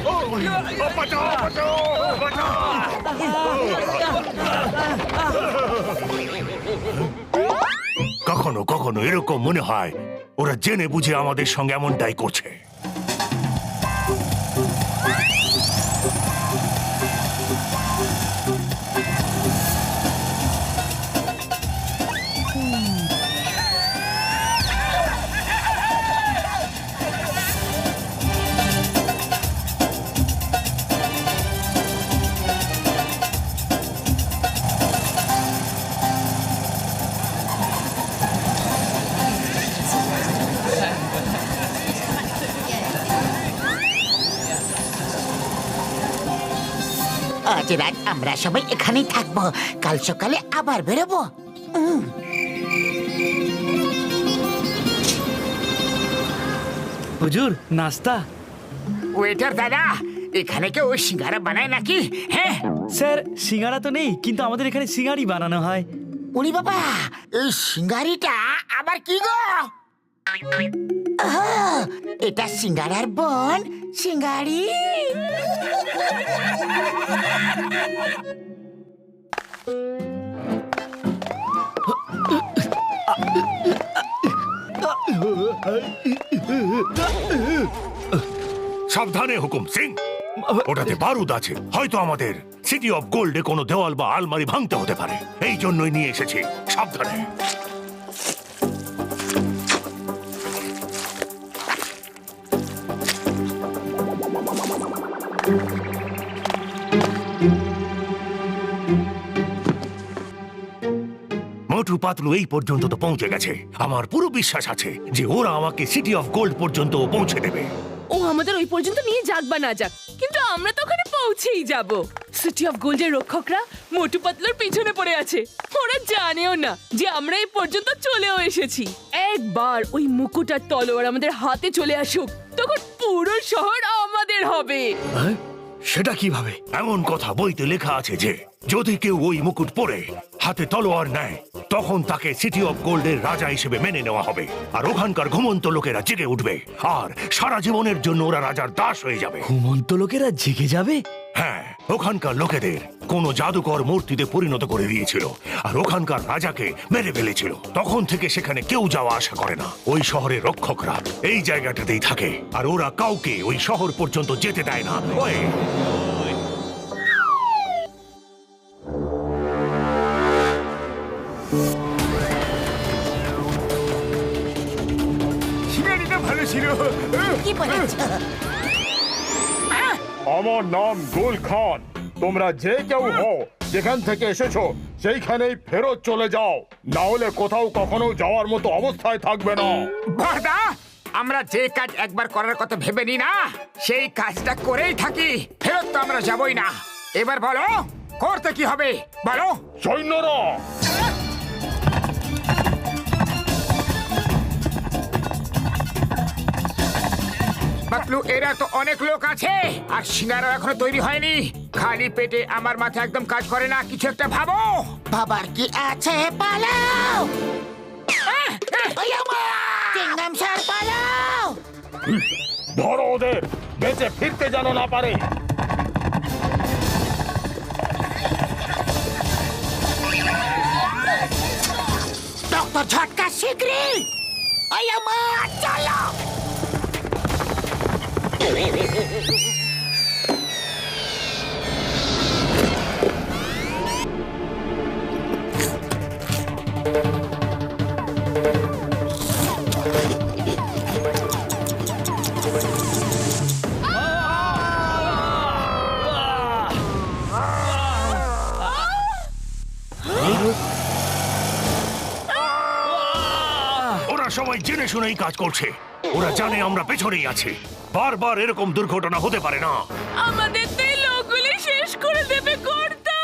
বাঁচাও বাঁচাও বাঁচাও! কখনো কখনো এরকম মনে হয় ওরা জেনে বুঝে আমাদের সঙ্গে এমনটাই করছে। আজ রাত আমরা সবাই এখানেই থাকবো, কাল সকালে আবার বেরোবো। হুজুর, নাস্তা। ওয়েটার দাদা, এখানে কেউ সিঙ্গারা বানায় নাকি? হ্যাঁ স্যার, সিঙ্গারা তো নেই, কিন্তু আমাদের এখানে সিঙ্গারি বানানো হয়। উনি বাবা, এই সিঙ্গারিটা আবার কি গো? আহ, এটা সিঙ্গারার বোন সিঙ্গারি। সাবধানে হুকুম সিং, ওটাতে বারুদ আছে। হয়তো আমাদের সিটি অফ গোল্ডে কোনো দেওয়াল বা আলমারি ভাঙতে হতে পারে, এই জন্যই নিয়ে এসেছি। সাবধানে। মোটু পাতলু এই পর্যন্ত তো পৌঁছে গেছে। আমার পুরো বিশ্বাস আছে যে ওরা আমাকে সিটি অফ গোল্ড পর্যন্ত পৌঁছে দেবে। ও আমাদের ওই পর্যন্ত নিয়ে যাক বা না যাক, কিন্তু আমরা তো ওখানে পৌঁছেই যাব। সিটি অফ গোল্ডের রক্ষকরা মোটু পাতলুর পিছনে পড়ে আছে। ওরা জানেও না যে আমরা এই পর্যন্ত চলেও এসেছি। একবার ওই মুকুট আর তলোয়ার আমাদের হাতে চলে আসুক, তখন পুরো শহর আমাদের হবে। সেটা কিভাবে? এমন কথা বইতে লেখা আছে যে যদি কেউ ওই মুকুট পরে হাতে তলোয়ার নেয় তখন তাকে সিটি অফ গোল্ডের রাজা হিসেবে মেনে নেওয়া হবে আর ওখানকার ঘুমন্ত লোকেরা জেগে উঠবে আর সারা জীবনের জন্য ওরা রাজার দাস হয়ে যাবে। ঘুমন্ত লোকেরা জেগে যাবে? হ্যাঁ, ওখানকার লোকেদের কোন জাদুকর মূর্তিতে পরিণত করে দিয়েছিল আর ওখানকার রাজাকে মেরে ফেলেছিল। তখন থেকে সেখানে কেউ যাওয়া আসা করে না। ওই শহরের রক্ষকরা এই জায়গাটাতেই থাকে আর ওরা কাউকে ওই শহর পর্যন্ত যেতে দেয় না। ওই শিকারিটা ভালো ছিল। কি বলেছ? আমার নাম গুল খান। তোমরা যে কেউ হও, যেখান থেকে এসেছো সেইখানেই ফেরত চলে যাও, না হলে কোথাও কখনো যাওয়ার মতো অবস্থায় থাকবে না। বড়দা, আমরা যে কাজ একবার করার কথা ভেবে নি না সেই কাজটা করেই থাকি। ফেরত তো আমরা যাবই না। এবার বলো করতে কি হবে বলো। সৈন্যরা পাতলু, এরা তো অনেক লোক আছে আর সিঙ্গারা এখনো তৈরি হয়নি। খালি পেটে আমার মাথা একদম কাজ করে না। কিছু একটা ভাবো। বাবার কি আছে? পালাও! ওই আমার! চিংগাম স্যার পালাও! ধরো ওদের, বেঁচে ফিরতে যেন না পারে। ডক্টর ঝটকা শিগগিরি! ওই আমার! চলো! ওরা সবাই জেনে শুনেই কাজ করছে। ওরা জানে আমরা পেছনেই আছি। বারবার এরকম দুর্ঘটনা হতে পারে না। আমাদের তো এই লোকগুলি শেষ করে দেবে কর্তা।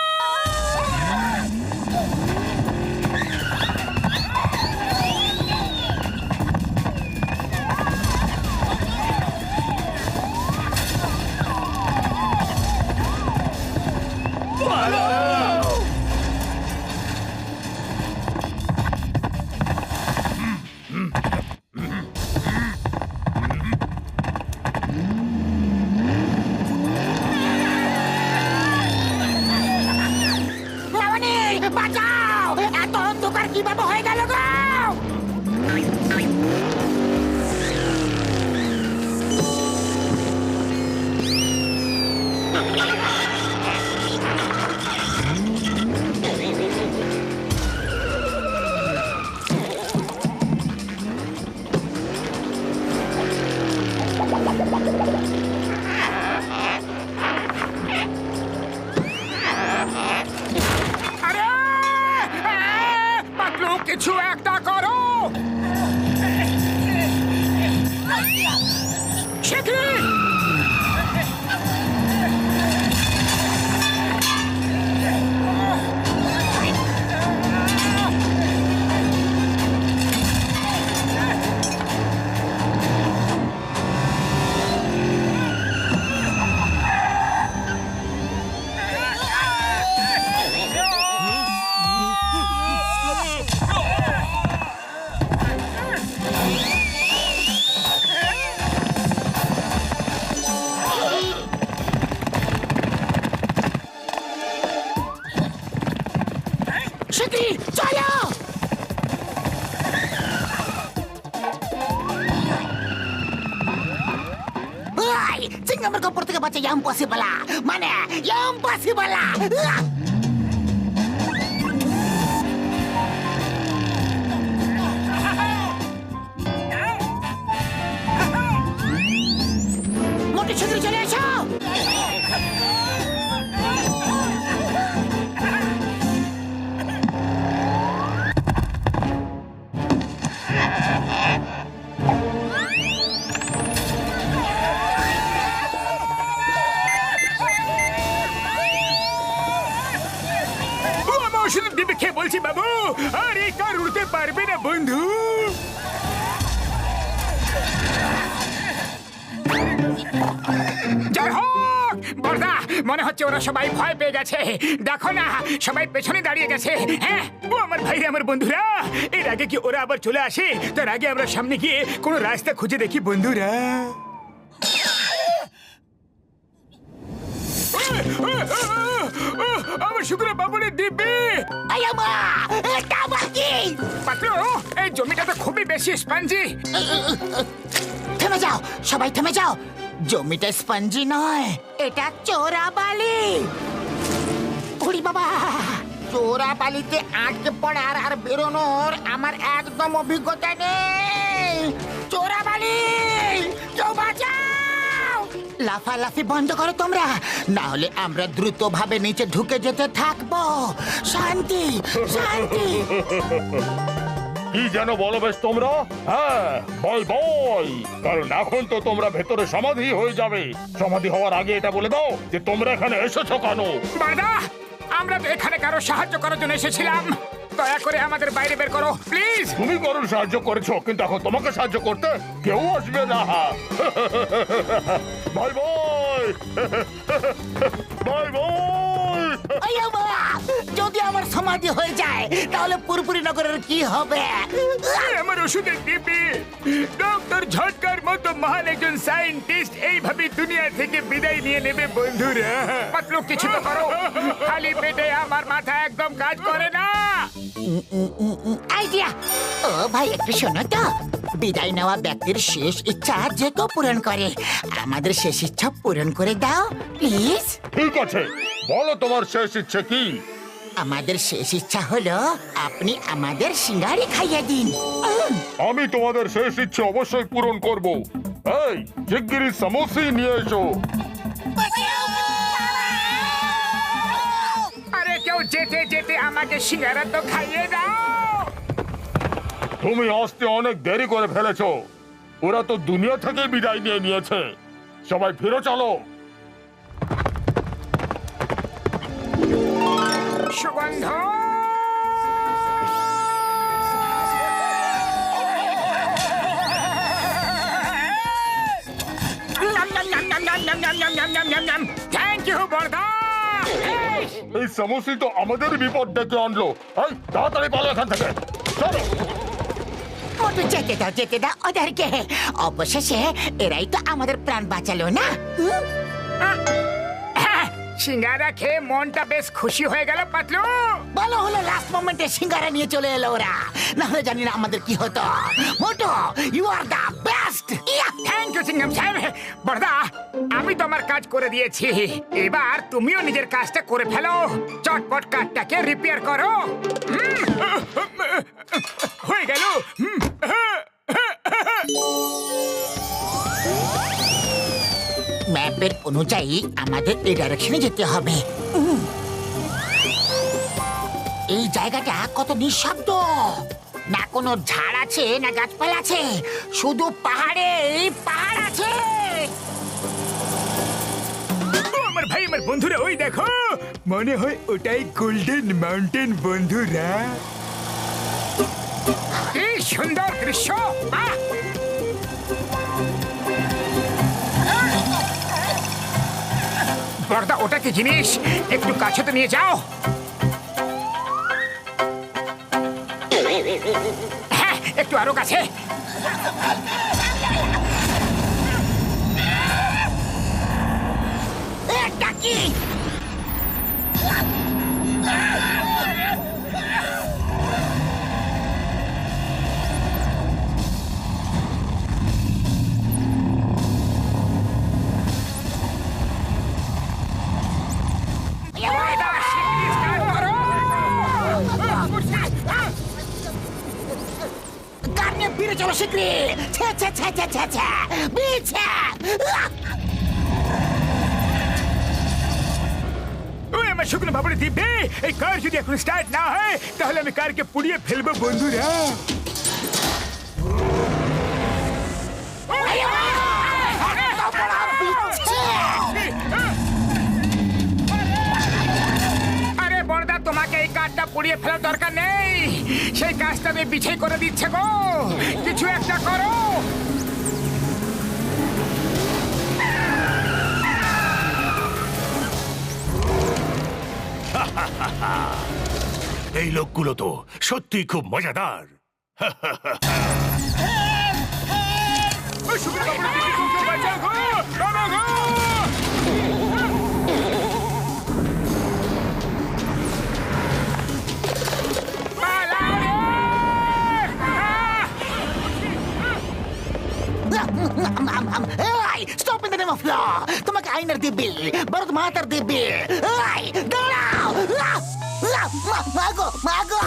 রাবণী, বাঁচাও! এত অন্ধকার কিভাবে হয়ে গেল গো? আরে পাতলু, কিছু একটা করো। শিগগিরি! শিগগিরি চলো! ওই চিংগামের কপর থেকে বাঁচা ইম্পসিবল, মানে ইম্পসিবল! মোটে শিগগিরি চলে এসো! আমার ওষুধ দিবে খেয়ে বলছি বাবু। আর এই কার উড়তে পারবে না বন্ধু। জয় হোক বড়দা, মনে হচ্ছে ওরা সবাই ভয় পেয়ে গেছে। দেখো না, সবাই পেছনে দাঁড়িয়ে গেছে। হ্যাঁ, ও আমার ভাইরা, আমার বন্ধুরা, এর আগে কি ওরা আবার চলে আসে? তার আগে আমরা সামনে গিয়ে কোনো রাস্তা খুঁজে দেখি বন্ধুরা। আমার শুক্র বাবুরের দিব্যি পাত্র, এই জমিটা তো খুবই বেশি স্পঞ্জি। থেমে যাও, সবাই থেমে যাও। জমিটা স্পঞ্জি নয়, এটা চোরাবালি। ওরে বাবা, চোরাবালিতে আটকে পড়ার আর বেরোনোর আমার একদম অভিজ্ঞতা নেই। চোরাবালি, কেউ বাঁচাও! লাফালাফি বন্ধ করো তোমরা, না হলে আমরা দ্রুতভাবে নিচে ঢুকে যেতে থাকবো। শান্তি, শান্তি। কি যেন বলো বেশ তোমরা? হ্যাঁ, বল বল, কারণ এখন তো তোমরা ভেতরে সমাধি হয়ে যাবে। সমাধি হওয়ার আগে এটা বলে দাও যে তোমরা এখানে এসেছো কেন? বাদা, আমরা তো এখানে কারো সাহায্য করার জন্য এসেছিলাম। দয়া করে আমাদের বাইরে বের করো প্লিজ। তুমি কারোর সাহায্য করেছো, কিন্তু এখন তোমাকে সাহায্য করতে কেউ আসবে না। Bye bye, bye bye. যদি আমার সমাধি হয়ে যায় তাহলে পুরপুরি নগরের কি হবে? আমার ওষুধের ডিপি, ডক্টর ঝটকার মতো মহান একজন সায়েন্টিস্ট এইভাবে দুনিয়া থেকে বিদায় নিয়ে নেবে বন্ধুরা। পাতলু, কিছু তো করো, খালি পেটে আমার মাথা একদম কাজ করে না। আইডিয়া! ও ভাই, একটু শোনো তো। বিদায় নেওয়া ব্যক্তির শেষ ইচ্ছা যে কেউ পূরণ করে। আমাদের শেষ ইচ্ছা পূরণ করে দাও প্লিজ। ঠিক আছে, বলো তোমার শেষ ইচ্ছে কি? আমাদের শেষ ইচ্ছা হলো আপনি আমাদের সিঙ্গারি খাইয়ে দিন। আমি তোমাদের শেষ ইচ্ছে অবশ্যই পূরণ করব। এই, শিগগিরই সমোসি নিয়ে এসো। আরে কেউ যেতে যেতে আমাকে সিঙ্গারা তো খাইয়ে দাও। তুমি আসতে অনেক দেরি করে ফেলেছো। ওরা তো দুনিয়া থেকে বিদায় নিয়ে নিয়েছে। সবাই ফিরে চলো। সুগন্ধ, থ্যাংক ইউ বর্দা। এই সমোসি তো আমাদের বিপদ ডেকে আনলো। এই, তাড়াতাড়ি পালো এখান থেকে, চলো। মোটু, যেতে দাও ওদেরকে। অবশেষে এরাই তো আমাদের প্রাণ বাঁচালো না? সিঙ্গারা খেয়ে মনটা বেশ খুশি হয়ে গেল পাতলু। ভালো হলো লাস্ট মোমেন্টে সিঙ্গারা নিয়ে চলে এলো ওরা, না হলে জানি না আমাদের কি হতো। Motu, you are the best. Thank you Singham সাহেব। বর্দা, আমি তোমার কাজ করে দিয়েছি, এবার তুমিও নিজের কাজটা করে ফেলো। চটপট কাঠটাকে রিপেয়ার করো। হয়ে গেল। ম্যাপের অনুযায়ী আমাদের এই ডাইরেকশনে যেতে হবে। এই জায়গাটা কত নিঃশব্দ, না কোনো ঝাড় আছে না গাছপালা আছে, শুধু পাহাড় আছে। আমার ভাই, আমার বন্ধুরা, ওই দেখো, মনে হয় ওটাই গোল্ডেন মাউন্টেন বন্ধুরা। কি সুন্দর দৃশ্য! বর্দা, ওটা কি জিনিস? একটু কাছে তো নিয়ে যাও। হ্যাঁ, একটু আরো কাছে। এটা কি? ফিরে চলো শিগগিরি। ওই আমার শুকনো বাবুরে দিব্যে, এই কার যদি এখন স্টার্ট না হয় তাহলে আমি কারকে পুড়িয়ে ফেলবো বন্ধুরা। আরে বড়দা, তোমাকে এই কারটা পুড়িয়ে ফেলার দরকার নেই। সেই কাজটা আমি বিছাই করে দিচ্ছে গো। কিছু একটা করো। এই লোকগুলো তো সত্যি খুব মজাদার। ওই শুকনো বাবুর দিদি বউকে বাঁচাও গো, বাবা গো! Stop in the name of law. তোমাকে আইনের দিব্যি, ভারত মাতার দিব্যি। দাঁড়াও! মাগো মাগো!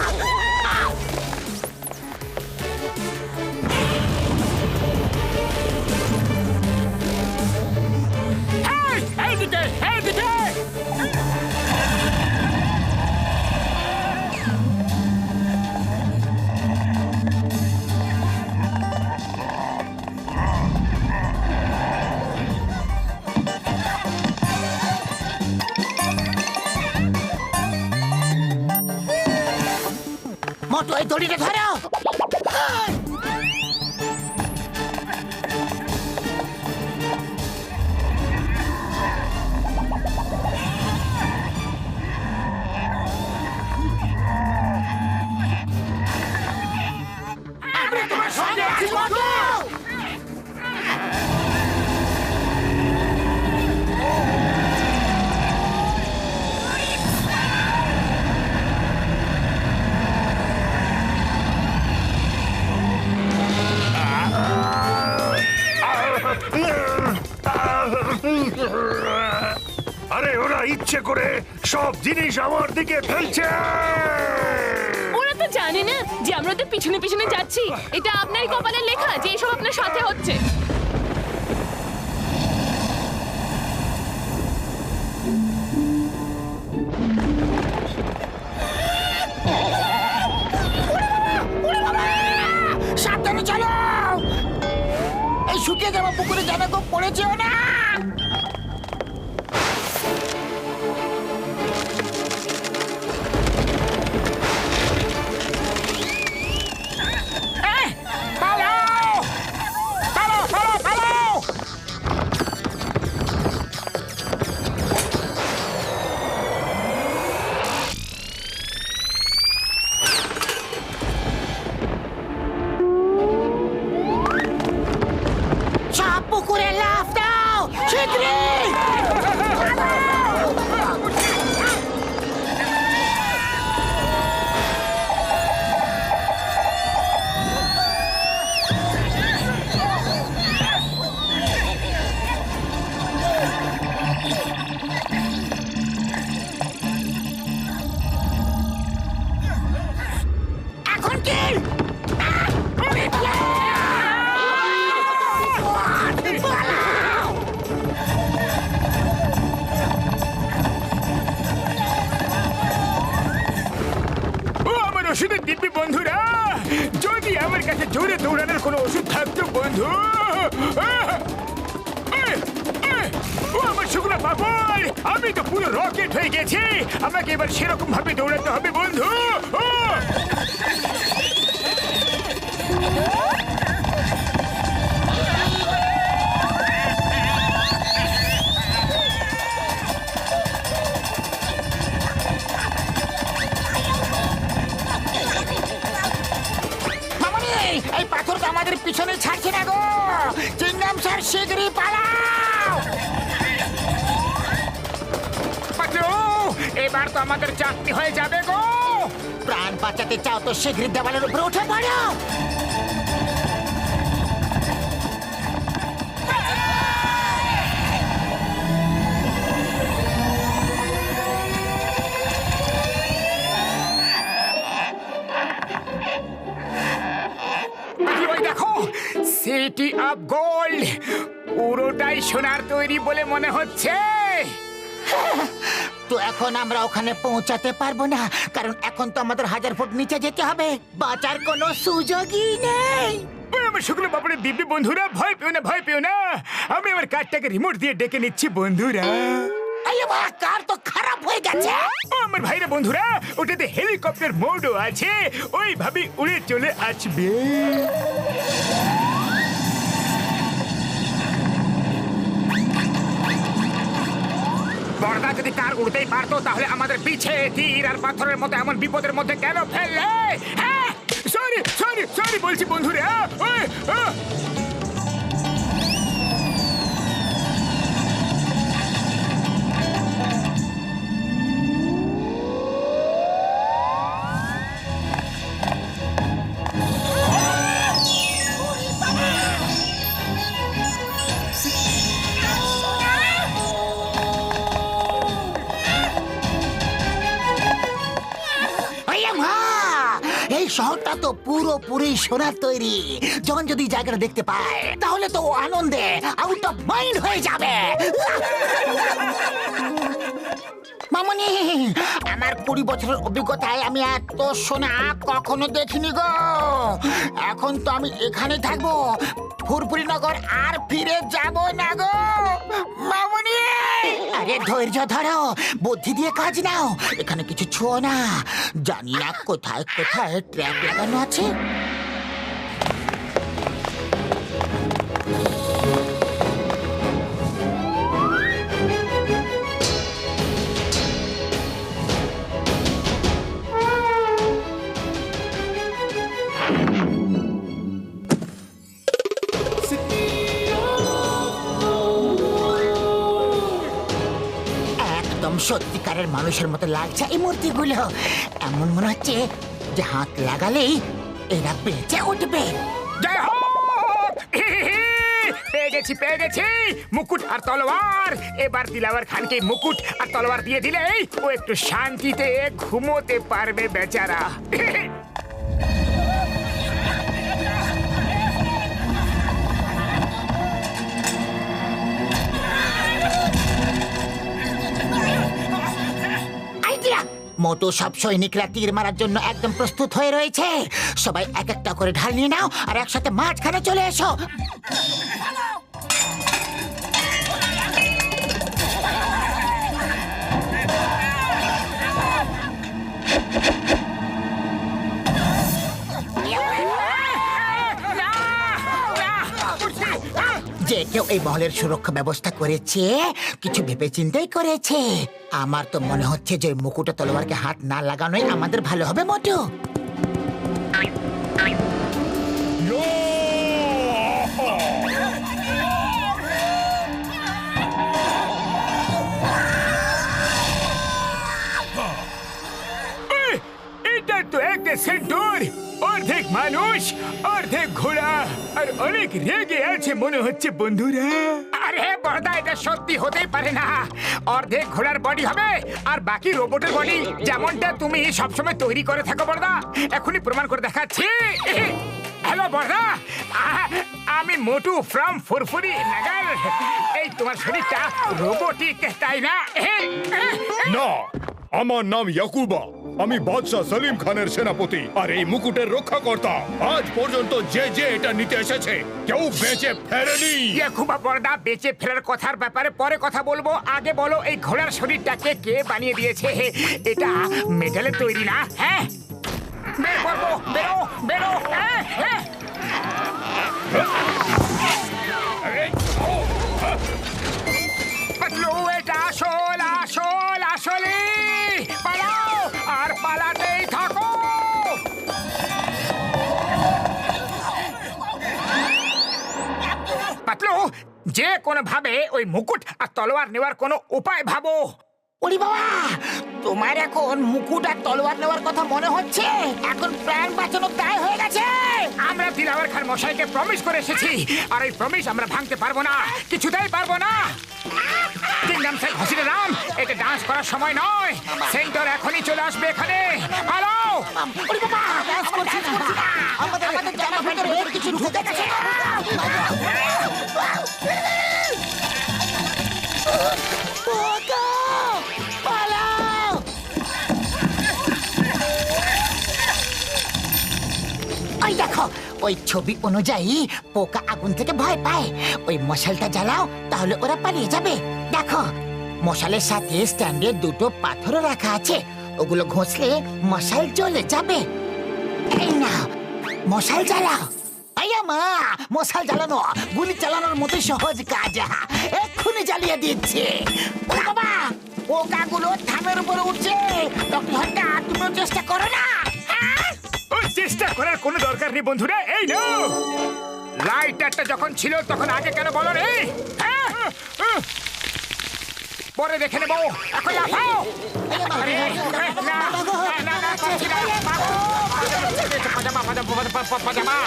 এইদিকে, এইদিকে! মোটু, এই দড়িটা ধরো। আমরা তোমার সঙ্গে আছি, মোটু! আরে ওরা ইচ্ছে করে সব জিনিস আমার দিকে ফেলছে। ওরা তো জানে না যে আমরা ওদের পিছনে পিছনে যাচ্ছি। এটা আপনারই কপালের লেখা যে এসব আপনার সাথে হচ্ছে। সাবধানে চলো! এই শুকিয়ে যাওয়া পুকুরে যেন কেউ পড়েছেও না। পালাও! পালাও, পালাও, পালাও! সব পুকুরে লাফ দাও! শিগগিরই! এখন কি? ও আমার ওষুধের দিব্যি বন্ধুরা, যদি আমার কাছে জোরে দৌড়ানোর কোনো ওষুধ থাকতো বন্ধু! ও আমার শুকনো পাপড়, আমি তো পুরো রকেট হয়ে গেছি। আমাকে এবার সেরকম ভাবে দৌড়াতে হবে বন্ধু। ও! মামনি, এই পাথর তো আমাদের পিছনে ছাড়ছে না গো। চিংগাম স্যার, শিগগিরই পালাও! পাতলু, এবার তো আমাদের চাকরি হয়ে যাবে গো। প্রাণ বাঁচাতে চাও তো শিগগিরই দেওয়ালের উপরে উঠে পড়ো। পাতলু, ওই দেখো, সিটি অফ গোল্ড, পুরোটাই সোনার তৈরি বলে মনে হচ্ছে। তো এখন আমরা ওখানে পৌঁছাতে পারবো না, কারণ এখন তো আমাদের 1000 ফুট নিচে যেতে হবে। বাঁচার কোনো সুযোগই নেই। ওই আমার শুকনো পাপড়ের দিব্যি বন্ধুরা, ভয় পেও না, ভয় পেও না। আমি আমার কারটাকে রিমোট দিয়ে ডেকে নিচ্ছি বন্ধুরা। আরে বাবা, কার তো খারাপ হয়ে গেছে। ও আমার ভাইরা বন্ধুরা, ওটাতে হেলিকপ্টার মোডও আছে, ওইভাবে উড়ে চলে আসবে। পর্দা যদি কার উড়তেই পারতো তাহলে আমাদের পিছে তীর আর পাথরের মতো এমন বিপদের মধ্যে কেন ফেললে? হ্যাঁ, সরি সরি সরি বলছি বন্ধুরা। এই শহরটা তো পুরোপুরি সোনার তৈরি। জন যদি জায়গাটা দেখতে পায় তাহলে তো ও আনন্দে আউট অফ মাইন্ড হয়ে যাবে। মামনি, আমার 20 বছরের অভিজ্ঞতায় আমি এত সোনা কখনো দেখিনি গো। এখন তো আমি এখানে থাকবো, ফুরফুরি নগর আর ফিরে যাব না গো মামনি। আরে ধৈর্য ধরো, বুদ্ধি দিয়ে কাজ নাও। এখানে কিছু ছোঁয় না, জানি না কোথায় কোথায় ট্র্যাপ লাগানো আছে। সত্যিকারের মানুষের মতো লাগছে এই মূর্তিগুলো। এমন মনে হচ্ছে যে হাত লাগালেই এরা বেঁচে উঠবে। জয় হোক! পেয়ে গেছি পেয়ে গেছি মুকুট আর তলোয়ার। এবার দিলাওয়ার খানকে মুকুট আর তলোয়ার দিয়ে দিলেই ও একটু শান্তিতে ঘুমোতে পারবে বেচারা। মোটু সব সৈনিকরা তীর মারার জন্য একদম প্রস্তুত হয়ে রয়েছে। সবাই এক একটা করে ঢাল নিয়ে নাও আর একসাথে মাঝখানে চলে এসো। যে কেউ এই মহলের সুরক্ষা ব্যবস্থা করেছে কিছু ভেবে চিন্তাই করেছে। আমার তো মনে হচ্ছে যে মুকুটে তলোয়ারকে হাত না লাগানোই আমাদের ভালো হবে মোটু। এটা তো একটা সেন্টুর, অর্ধেক মানুষ অর্ধেক ঘোড়া আর অনেক রেগে আছে মনে হচ্ছে বন্ধুরা। আরে বড়দা, এটা সত্যি হতেই পারে না। অর্ধেক ঘোড়ার বডি হবে আর বাকি রোবটের বডি, যেমনটা তুমি সবসময় তৈরি করে থাকো বড়দা। এখনই প্রমাণ করে দেখাচ্ছি। হ্যালো বড়দা, আমি মোটু ফ্রম ফুরফুরি নগর। এই তোমার শরীরটা রোবোটিক, তাই না? না, আমার নাম ইয়াকুবা। আমি বাদশাহ সলিম খানের সেনাপতি আর এই মুকুটের রক্ষাকর্তা। আজ পর্যন্ত যে যে এটা নিতে এসেছে কেউ বেঁচে ফেরেনি। ইয়াকুবা বড়দা, বেঁচে ফেরার কথার ব্যাপারে পরে কথা বলবো। আগে বলো, এই ঘোড়ার শরীরটাকে কে বানিয়ে দিয়েছে? এটা মেটালের তৈরি না? হ্যাঁ, বের করবো, বেরো বেরো। হ্যাঁ হ্যাঁ, পাতলু, এটা আসল আসল আসলে। পালাও আর পালাতেই থাকো। পাতলু, যে কোনো ভাবে ওই মুকুট আর তলোয়ার নেওয়ার কোনো উপায় ভাবো। ওরে বাবা, তোমার এখন মুকুট আর তলোয়ার নেওয়ার কথা মনে হচ্ছে? এখন প্রাণ বাঁচানোর দায় হয়ে গেছে। আমরা দিলাওয়ার খান মশাইকে প্রমিস করে এসেছি, আর এই প্রমিস আমরা ভাঙতে পারবো না, কিছুতেই পারবো না। কিংডম সেল হসিরে রাম, এটা ডান্স করার সময় নয়। সেন্টার এখনই চলে আসবে এখানে। হ্যালো, ওরে বাবা, ডান্স করছি না। আমাদের জামার ভিতরে কিছু ঢুকে গেছে। পালাও! ওই দেখো, ওই ছবি অনুযায়ী পোকা আগুন থেকে ভয় পায়। ওই মশালটা জ্বালাও, তাহলে ওরা পালিয়ে যাবে। দেখো, মশালের সাথে স্ট্যান্ডে দুটো পাথরও রাখা আছে। ওগুলো ঘষলে মশাল জ্বলে যাবে। এই নাও, মশাল জ্বালাও। মা, মশাল জ্বালানো গুলি চালানোর মতো সহজ কাজ। এক্ষুনি জ্বালিয়ে দিচ্ছে। বাবা, পোকাগুলো থামের উপরে উঠছে। ডক্টর ঘন্টা, তুমিও চেষ্টা করো না। ওই চেষ্টা করার কোনো দরকার নেই বন্ধুরা। এই নাও, লাইটারটা যখন ছিল তখন আগে কেন বলো রে? পরে দেখে নেবো, এখন লাফাও। আরে, না, না, না, পারছি না, বাবু। পাজামা, পাজামা।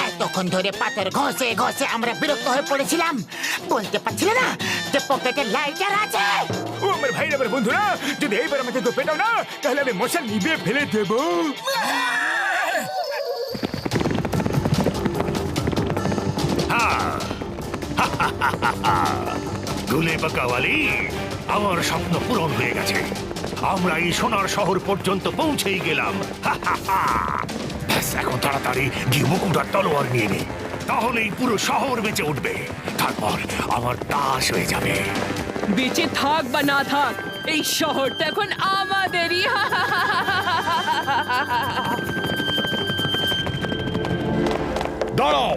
এতক্ষণ ধরে পাথর ঘষে ঘষে আমরা বিরক্ত হয়ে পড়েছিলাম। বলতে পারছিল না যে পকেটে লাইটার আছে। ও আমার ভাই, আমার বন্ধুরা, যদি এইবার আমাকে কেউ পেটাও না, তাহলে আমি মশাল নিভিয়ে ফেলে দেবো। গুলে পাকাওয়ালি, আমার স্বপ্ন পূরণ হয়ে গেছে। আমরা এই সোনার শহর পর্যন্ত পৌঁছেই গেলাম। ব্যাস, এখন তাড়াতাড়ি গিয়ে মুকুট আর তলোয়ার নিয়ে নে, তাহলেই পুরো শহর বেঁচে উঠবে। তারপর আমার দাস হয়ে যাবে। বেঁচে থাক বা না থাক, এই শহরটা এখন আমাদেরই। দাঁড়াও,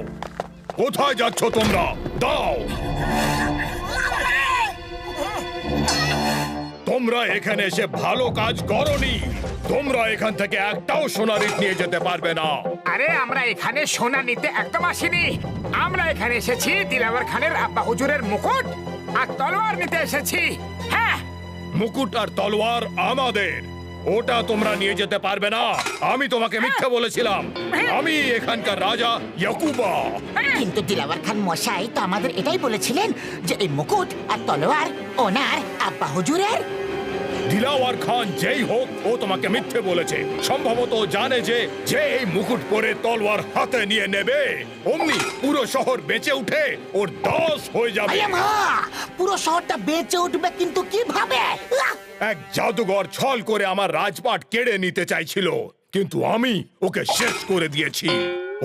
কোথায় যাচ্ছ তোমরা? দাঁড়াও। তোমরা এখানে এসে ভালো কাজ করনি। তোমরা এখান থেকে একটাও সোনার ইট নিয়ে যেতে পারবে না। আরে, আমরা এখানে সোনা নিতে একদম আসিনি। আমরা এখানে এসেছি দিলাবর খানের আব্বা হুজুরের মুকুট আর তলোয়ার নিতে এসেছি। হ্যাঁ, মুকুট আর তলোয়ার আমাদের, ওটা তোমরা নিয়ে যেতে পারবে না। আমি তোমাকে মিথ্যে বলেছিলাম। আমি এখানকার রাজা ইয়াকুবা। কিন্তু দিলাওয়ার খান মশাই তো আমাদের এটাই বলেছিলেন যে এই মুকুট আর তলোয়ার ওনার আব্বা হুজুরের। দিলাওয়ার খান যেই হোক, ও তোমাকে মিথ্যে বলেছে। সম্ভবত জানে যে যে এই মুকুট পরে তলোয়ার হাতে নিয়ে নেবে, অমনি পুরো শহর বেঁচে উঠে ওর দাস হয়ে যাবে। আরে মা, পুরো শহরটা বেঁচে উঠবে, কিন্তু কিভাবে? এক জাদুঘর ছল করে আমার রাজপাট কেড়ে নিতে চাইছিল, কিন্তু আমি ওকে শেষ করে দিয়েছি।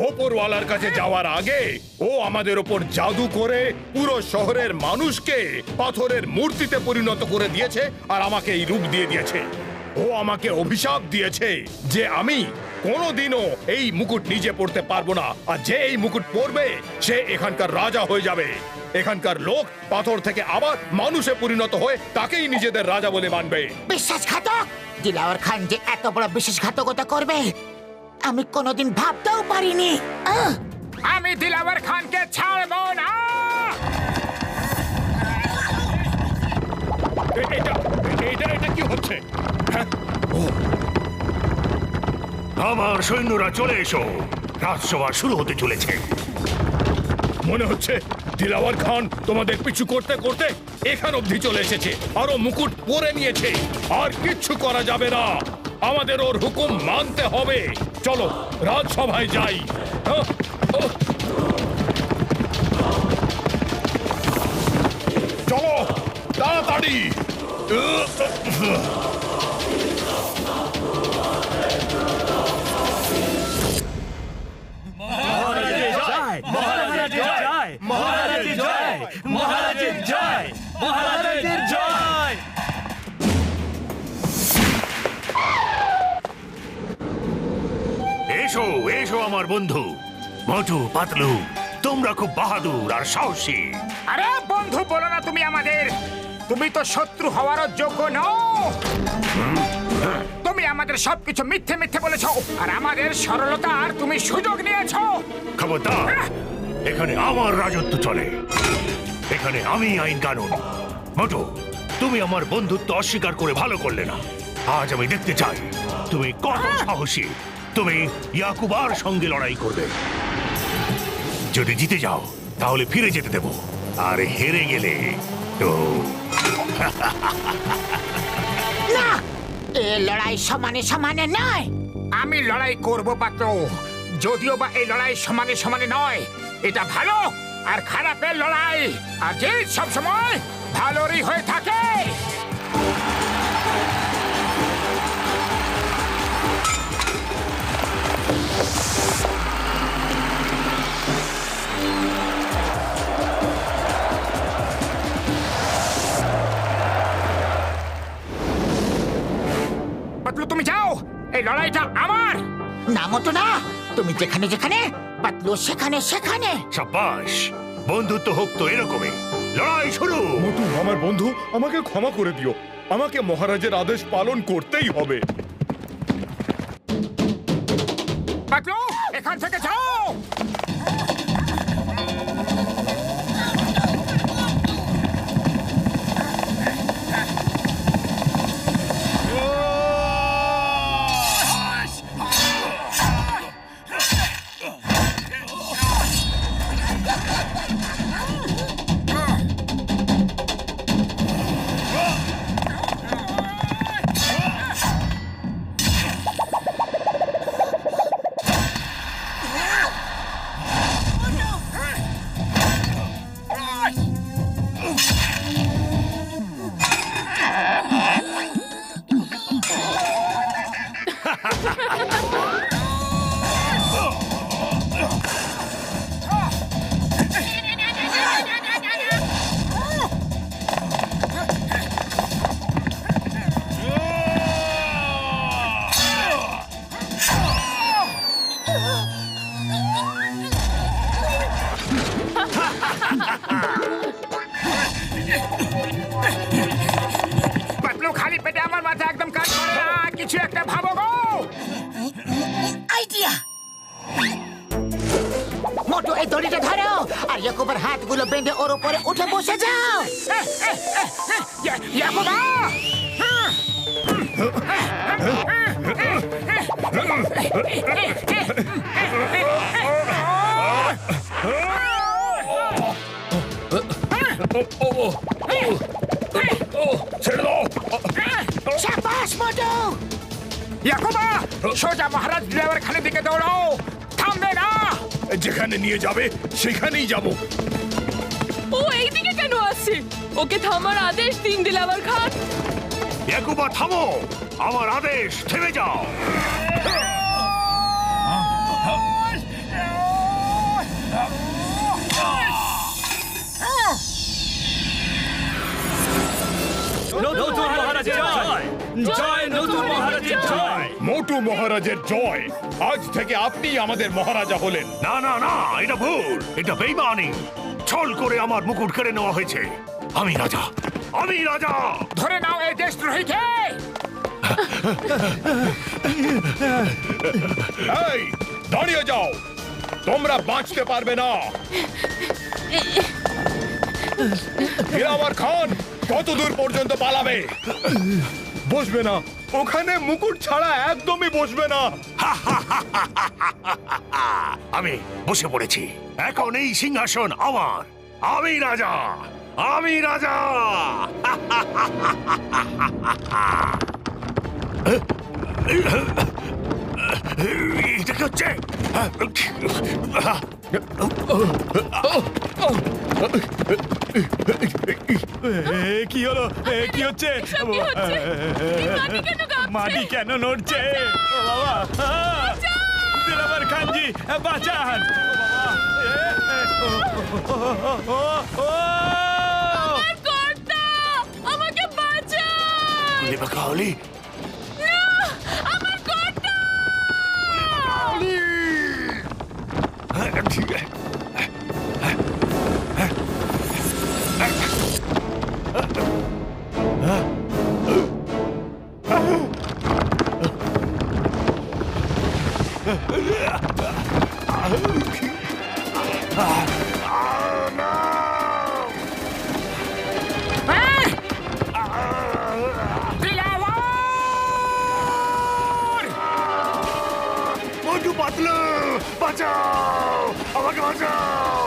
ওপরওয়ালার কাছে যাওয়ার আগে ও আমাদের ওপর জাদু করে পুরো শহরের মানুষকে পাথরের মূর্তিতে পরিণত করে দিয়েছে আর আমাকে এই রূপ দিয়ে দিয়েছে। ও আমাকে অভিশাপ দিয়েছে যে আমি কোনোদিনও এই মুকুট নিজে পড়তে পারবো না, আর যে এই মুকুট পরবে সে এখানকার রাজা হয়ে যাবে। এখানকার লোক পাথর থেকে আবার মানুষে পরিণত হয়ে তাকেই নিজেদের রাজা বলে মানবে। বিশ্বাসঘাতক! দিলাওয়ার খান যে এত বড় বিশ্বাসঘাতকতা করবে আমি কোনোদিন ভাবতেও পারিনি। আমি দিলাবর খানকে ছাড়বো না। এটা কি হচ্ছে? আমার সৈন্যরা চলে এসো, রাজসভা শুরু হতে চলেছে। মনে হচ্ছে দিলাওয়ার খান তোমাদের পিছু করতে করতে এখান অবধি চলে এসেছে, আরো মুকুট পরে নিয়েছে। আর কিচ্ছু করা যাবে না, আমাদের ওর হুকুম মানতে হবে। চলো রাজসভায় যাই। চলো তাড়াতাড়ি। এসো এসো আমার বন্ধু মোটু পাতলু, তোমরা খুব বাহাদুর আর সাহসী। আরে বন্ধু বলো না তুমি আমাদের, তুমি তো শত্রু হওয়ারও যোগ্য নও। তুমি আমাদের সবকিছু মিথ্যে মিথ্যে বলেছো, আর আমাদের সরলতার তুমি সুযোগ নিয়েছো। খবরদার, এখানে আমার রাজত্ব চলে, এখানে আমি আইন কানুন। মোটু, তুমি আমার বন্ধুত্ব অস্বীকার করে ভালো করলে না। আজ আমি দেখতে চাই তুমি কত সাহসী। তুমি ইয়াকুবার সঙ্গে লড়াই করবে। যদি জিতে যাও তাহলে ফিরে যেতে দেব, আর হেরে গেলে তো না, এ লড়াই সমানে সমানে নয়। আমি লড়াই করব পাত্র, যদিও বা এই লড়াই সমানে সমানে নয়। এটা ভালো আর খারাপের লড়াই, আর যে সবসময় ভালোরই হয়ে থাকে। পাতলু তুমি যাও, এই লড়াইটা আমার। না মতো না, তুমি যেখানে যেখানে, পাতলু সেখানে সেখানে। সাব্বাস, বন্ধুত্ব হোক তো এরকমই। লড়াই শুরু। মোটু আমার বন্ধু, আমাকে ক্ষমা করে দিও। আমাকে মহারাজের আদেশ পালন করতেই হবে। পাতলু, এখান থেকে যাও। পাতলু, খালি পেটে আমার মাথা একদম কাজ করে না। কিছু একটা ভাবো গো। আইডিয়া। মোটু, এই দড়িটা ধরো আর ইয়াকুবের হাতগুলো বেঁধে ওর উপরে উঠে বসে যাও। ইয়াকুবা! ছেড়ে দাও। শাবাশ মোটু। ইয়াকুবা, সোজা মহারাজ দিলাওয়ার খানের দিকে দৌড়াও। থামবে না। যেখানে নিয়ে যাবে সেখানেই যাব। ও এইদিকে কেন আসছে? ওকে থামার আদেশ দিন দিলাবর খান। ইয়াকুবা, থামো। আমার আদেশ, থেমে যাও। নতুন মহারাজের জয়, জয় নতুন মহারাজের জয়। মোটু মহারাজের জয়। আজ থেকে আপনি আমাদের মহারাজা হলেন। না না না, এটা ভুল, এটা বেইমানি। ছল করে আমার মুকুট কেড়ে নেওয়া হয়েছে। আমি রাজা, আমি রাজা। ধরে নাও এই দেশদ্রোহীকে। এই, দাঁড়িয়ে যাও। তোমরা বাঁচতে পারবে না। দিলাওয়ার খান কত দূর পর্যন্ত পালাবে? বসবে না ওখানে, মুকুট ছাড়া একদমই বসবে না। আমি বসে পড়েছি। এখন এই সিংহাসন আমার। আমি রাজা, আমি রাজা। এটা কি হচ্ছে? কি হলো? কি হচ্ছে? মাটি কেন নড়ছে? বাবা, দিলাবর খানজি, বাঁচান। আমাকে বাঁচান। কাউলি, আমার কর্তা! মোটু, পাতলু, বাঁচাও, আমাকে বাঁচাও।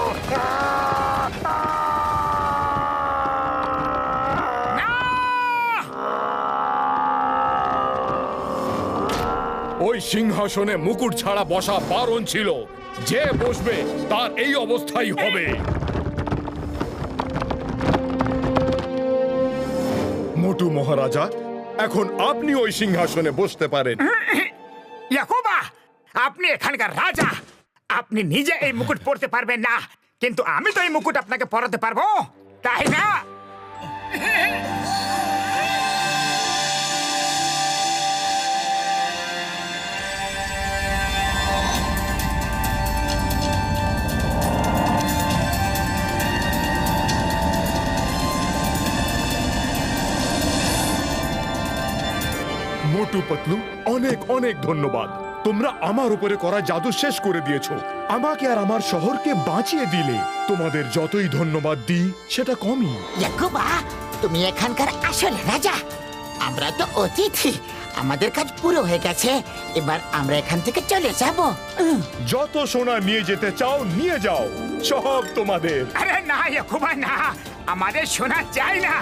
ওই সিংহাসনে মুকুট ছাড়া বসা বারণ ছিল। যে বসবে তার এই অবস্থাই হবে। মোটু মহারাজা, এখন আপনি ওই সিংহাসনে বসতে পারেন। ইয়াকুবা, আপনি এখানকার রাজা। আপনি নিজে এই মুকুট পরতে পারবেন না, কিন্তু আমি তো এই মুকুট আপনাকে পরাতে পারবো, তাই না? মোটু পাতলু, অনেক অনেক ধন্যবাদ। তোমরা আমার উপরে করা জাদু শেষ করে দিয়েছো, আমাকে আর আমার শহরকে বাঁচিয়ে দিলে। তোমাদের যতই ধন্যবাদ দিই সেটা কমই। ইয়াকুবা, তুমি এখানকার আসল রাজা, আমরা তো অতিথি। আমাদের কাজ পুরো হয়ে গেছে, এবার আমরা এখান থেকে চলে যাব। যত সোনা নিয়ে যেতে চাও নিয়ে যাও, সব তোমাদের। আরে না ইয়াকুবা না, আমাদের সোনা চাই না।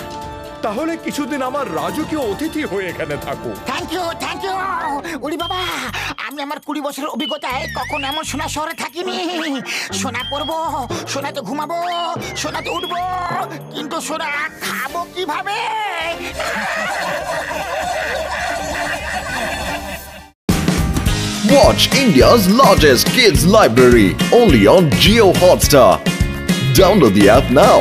তাহলে কিছুদিন আমার রাজকীয় অতিথি হয়ে এখানে থাকো। Thank you, thank you. উড়ি বাবা, আমি আমার 20 বছরের অভিজ্ঞতায় কখন এমন সোনা শহরে থাকিনি। সোনা পরবো, সোনাতে ঘুমাবো, সোনাতে উঠবো, কিন্তু সোনা খাবো কিভাবে? Watch India's largest kids library only on Geo Hotstar. Download the app now.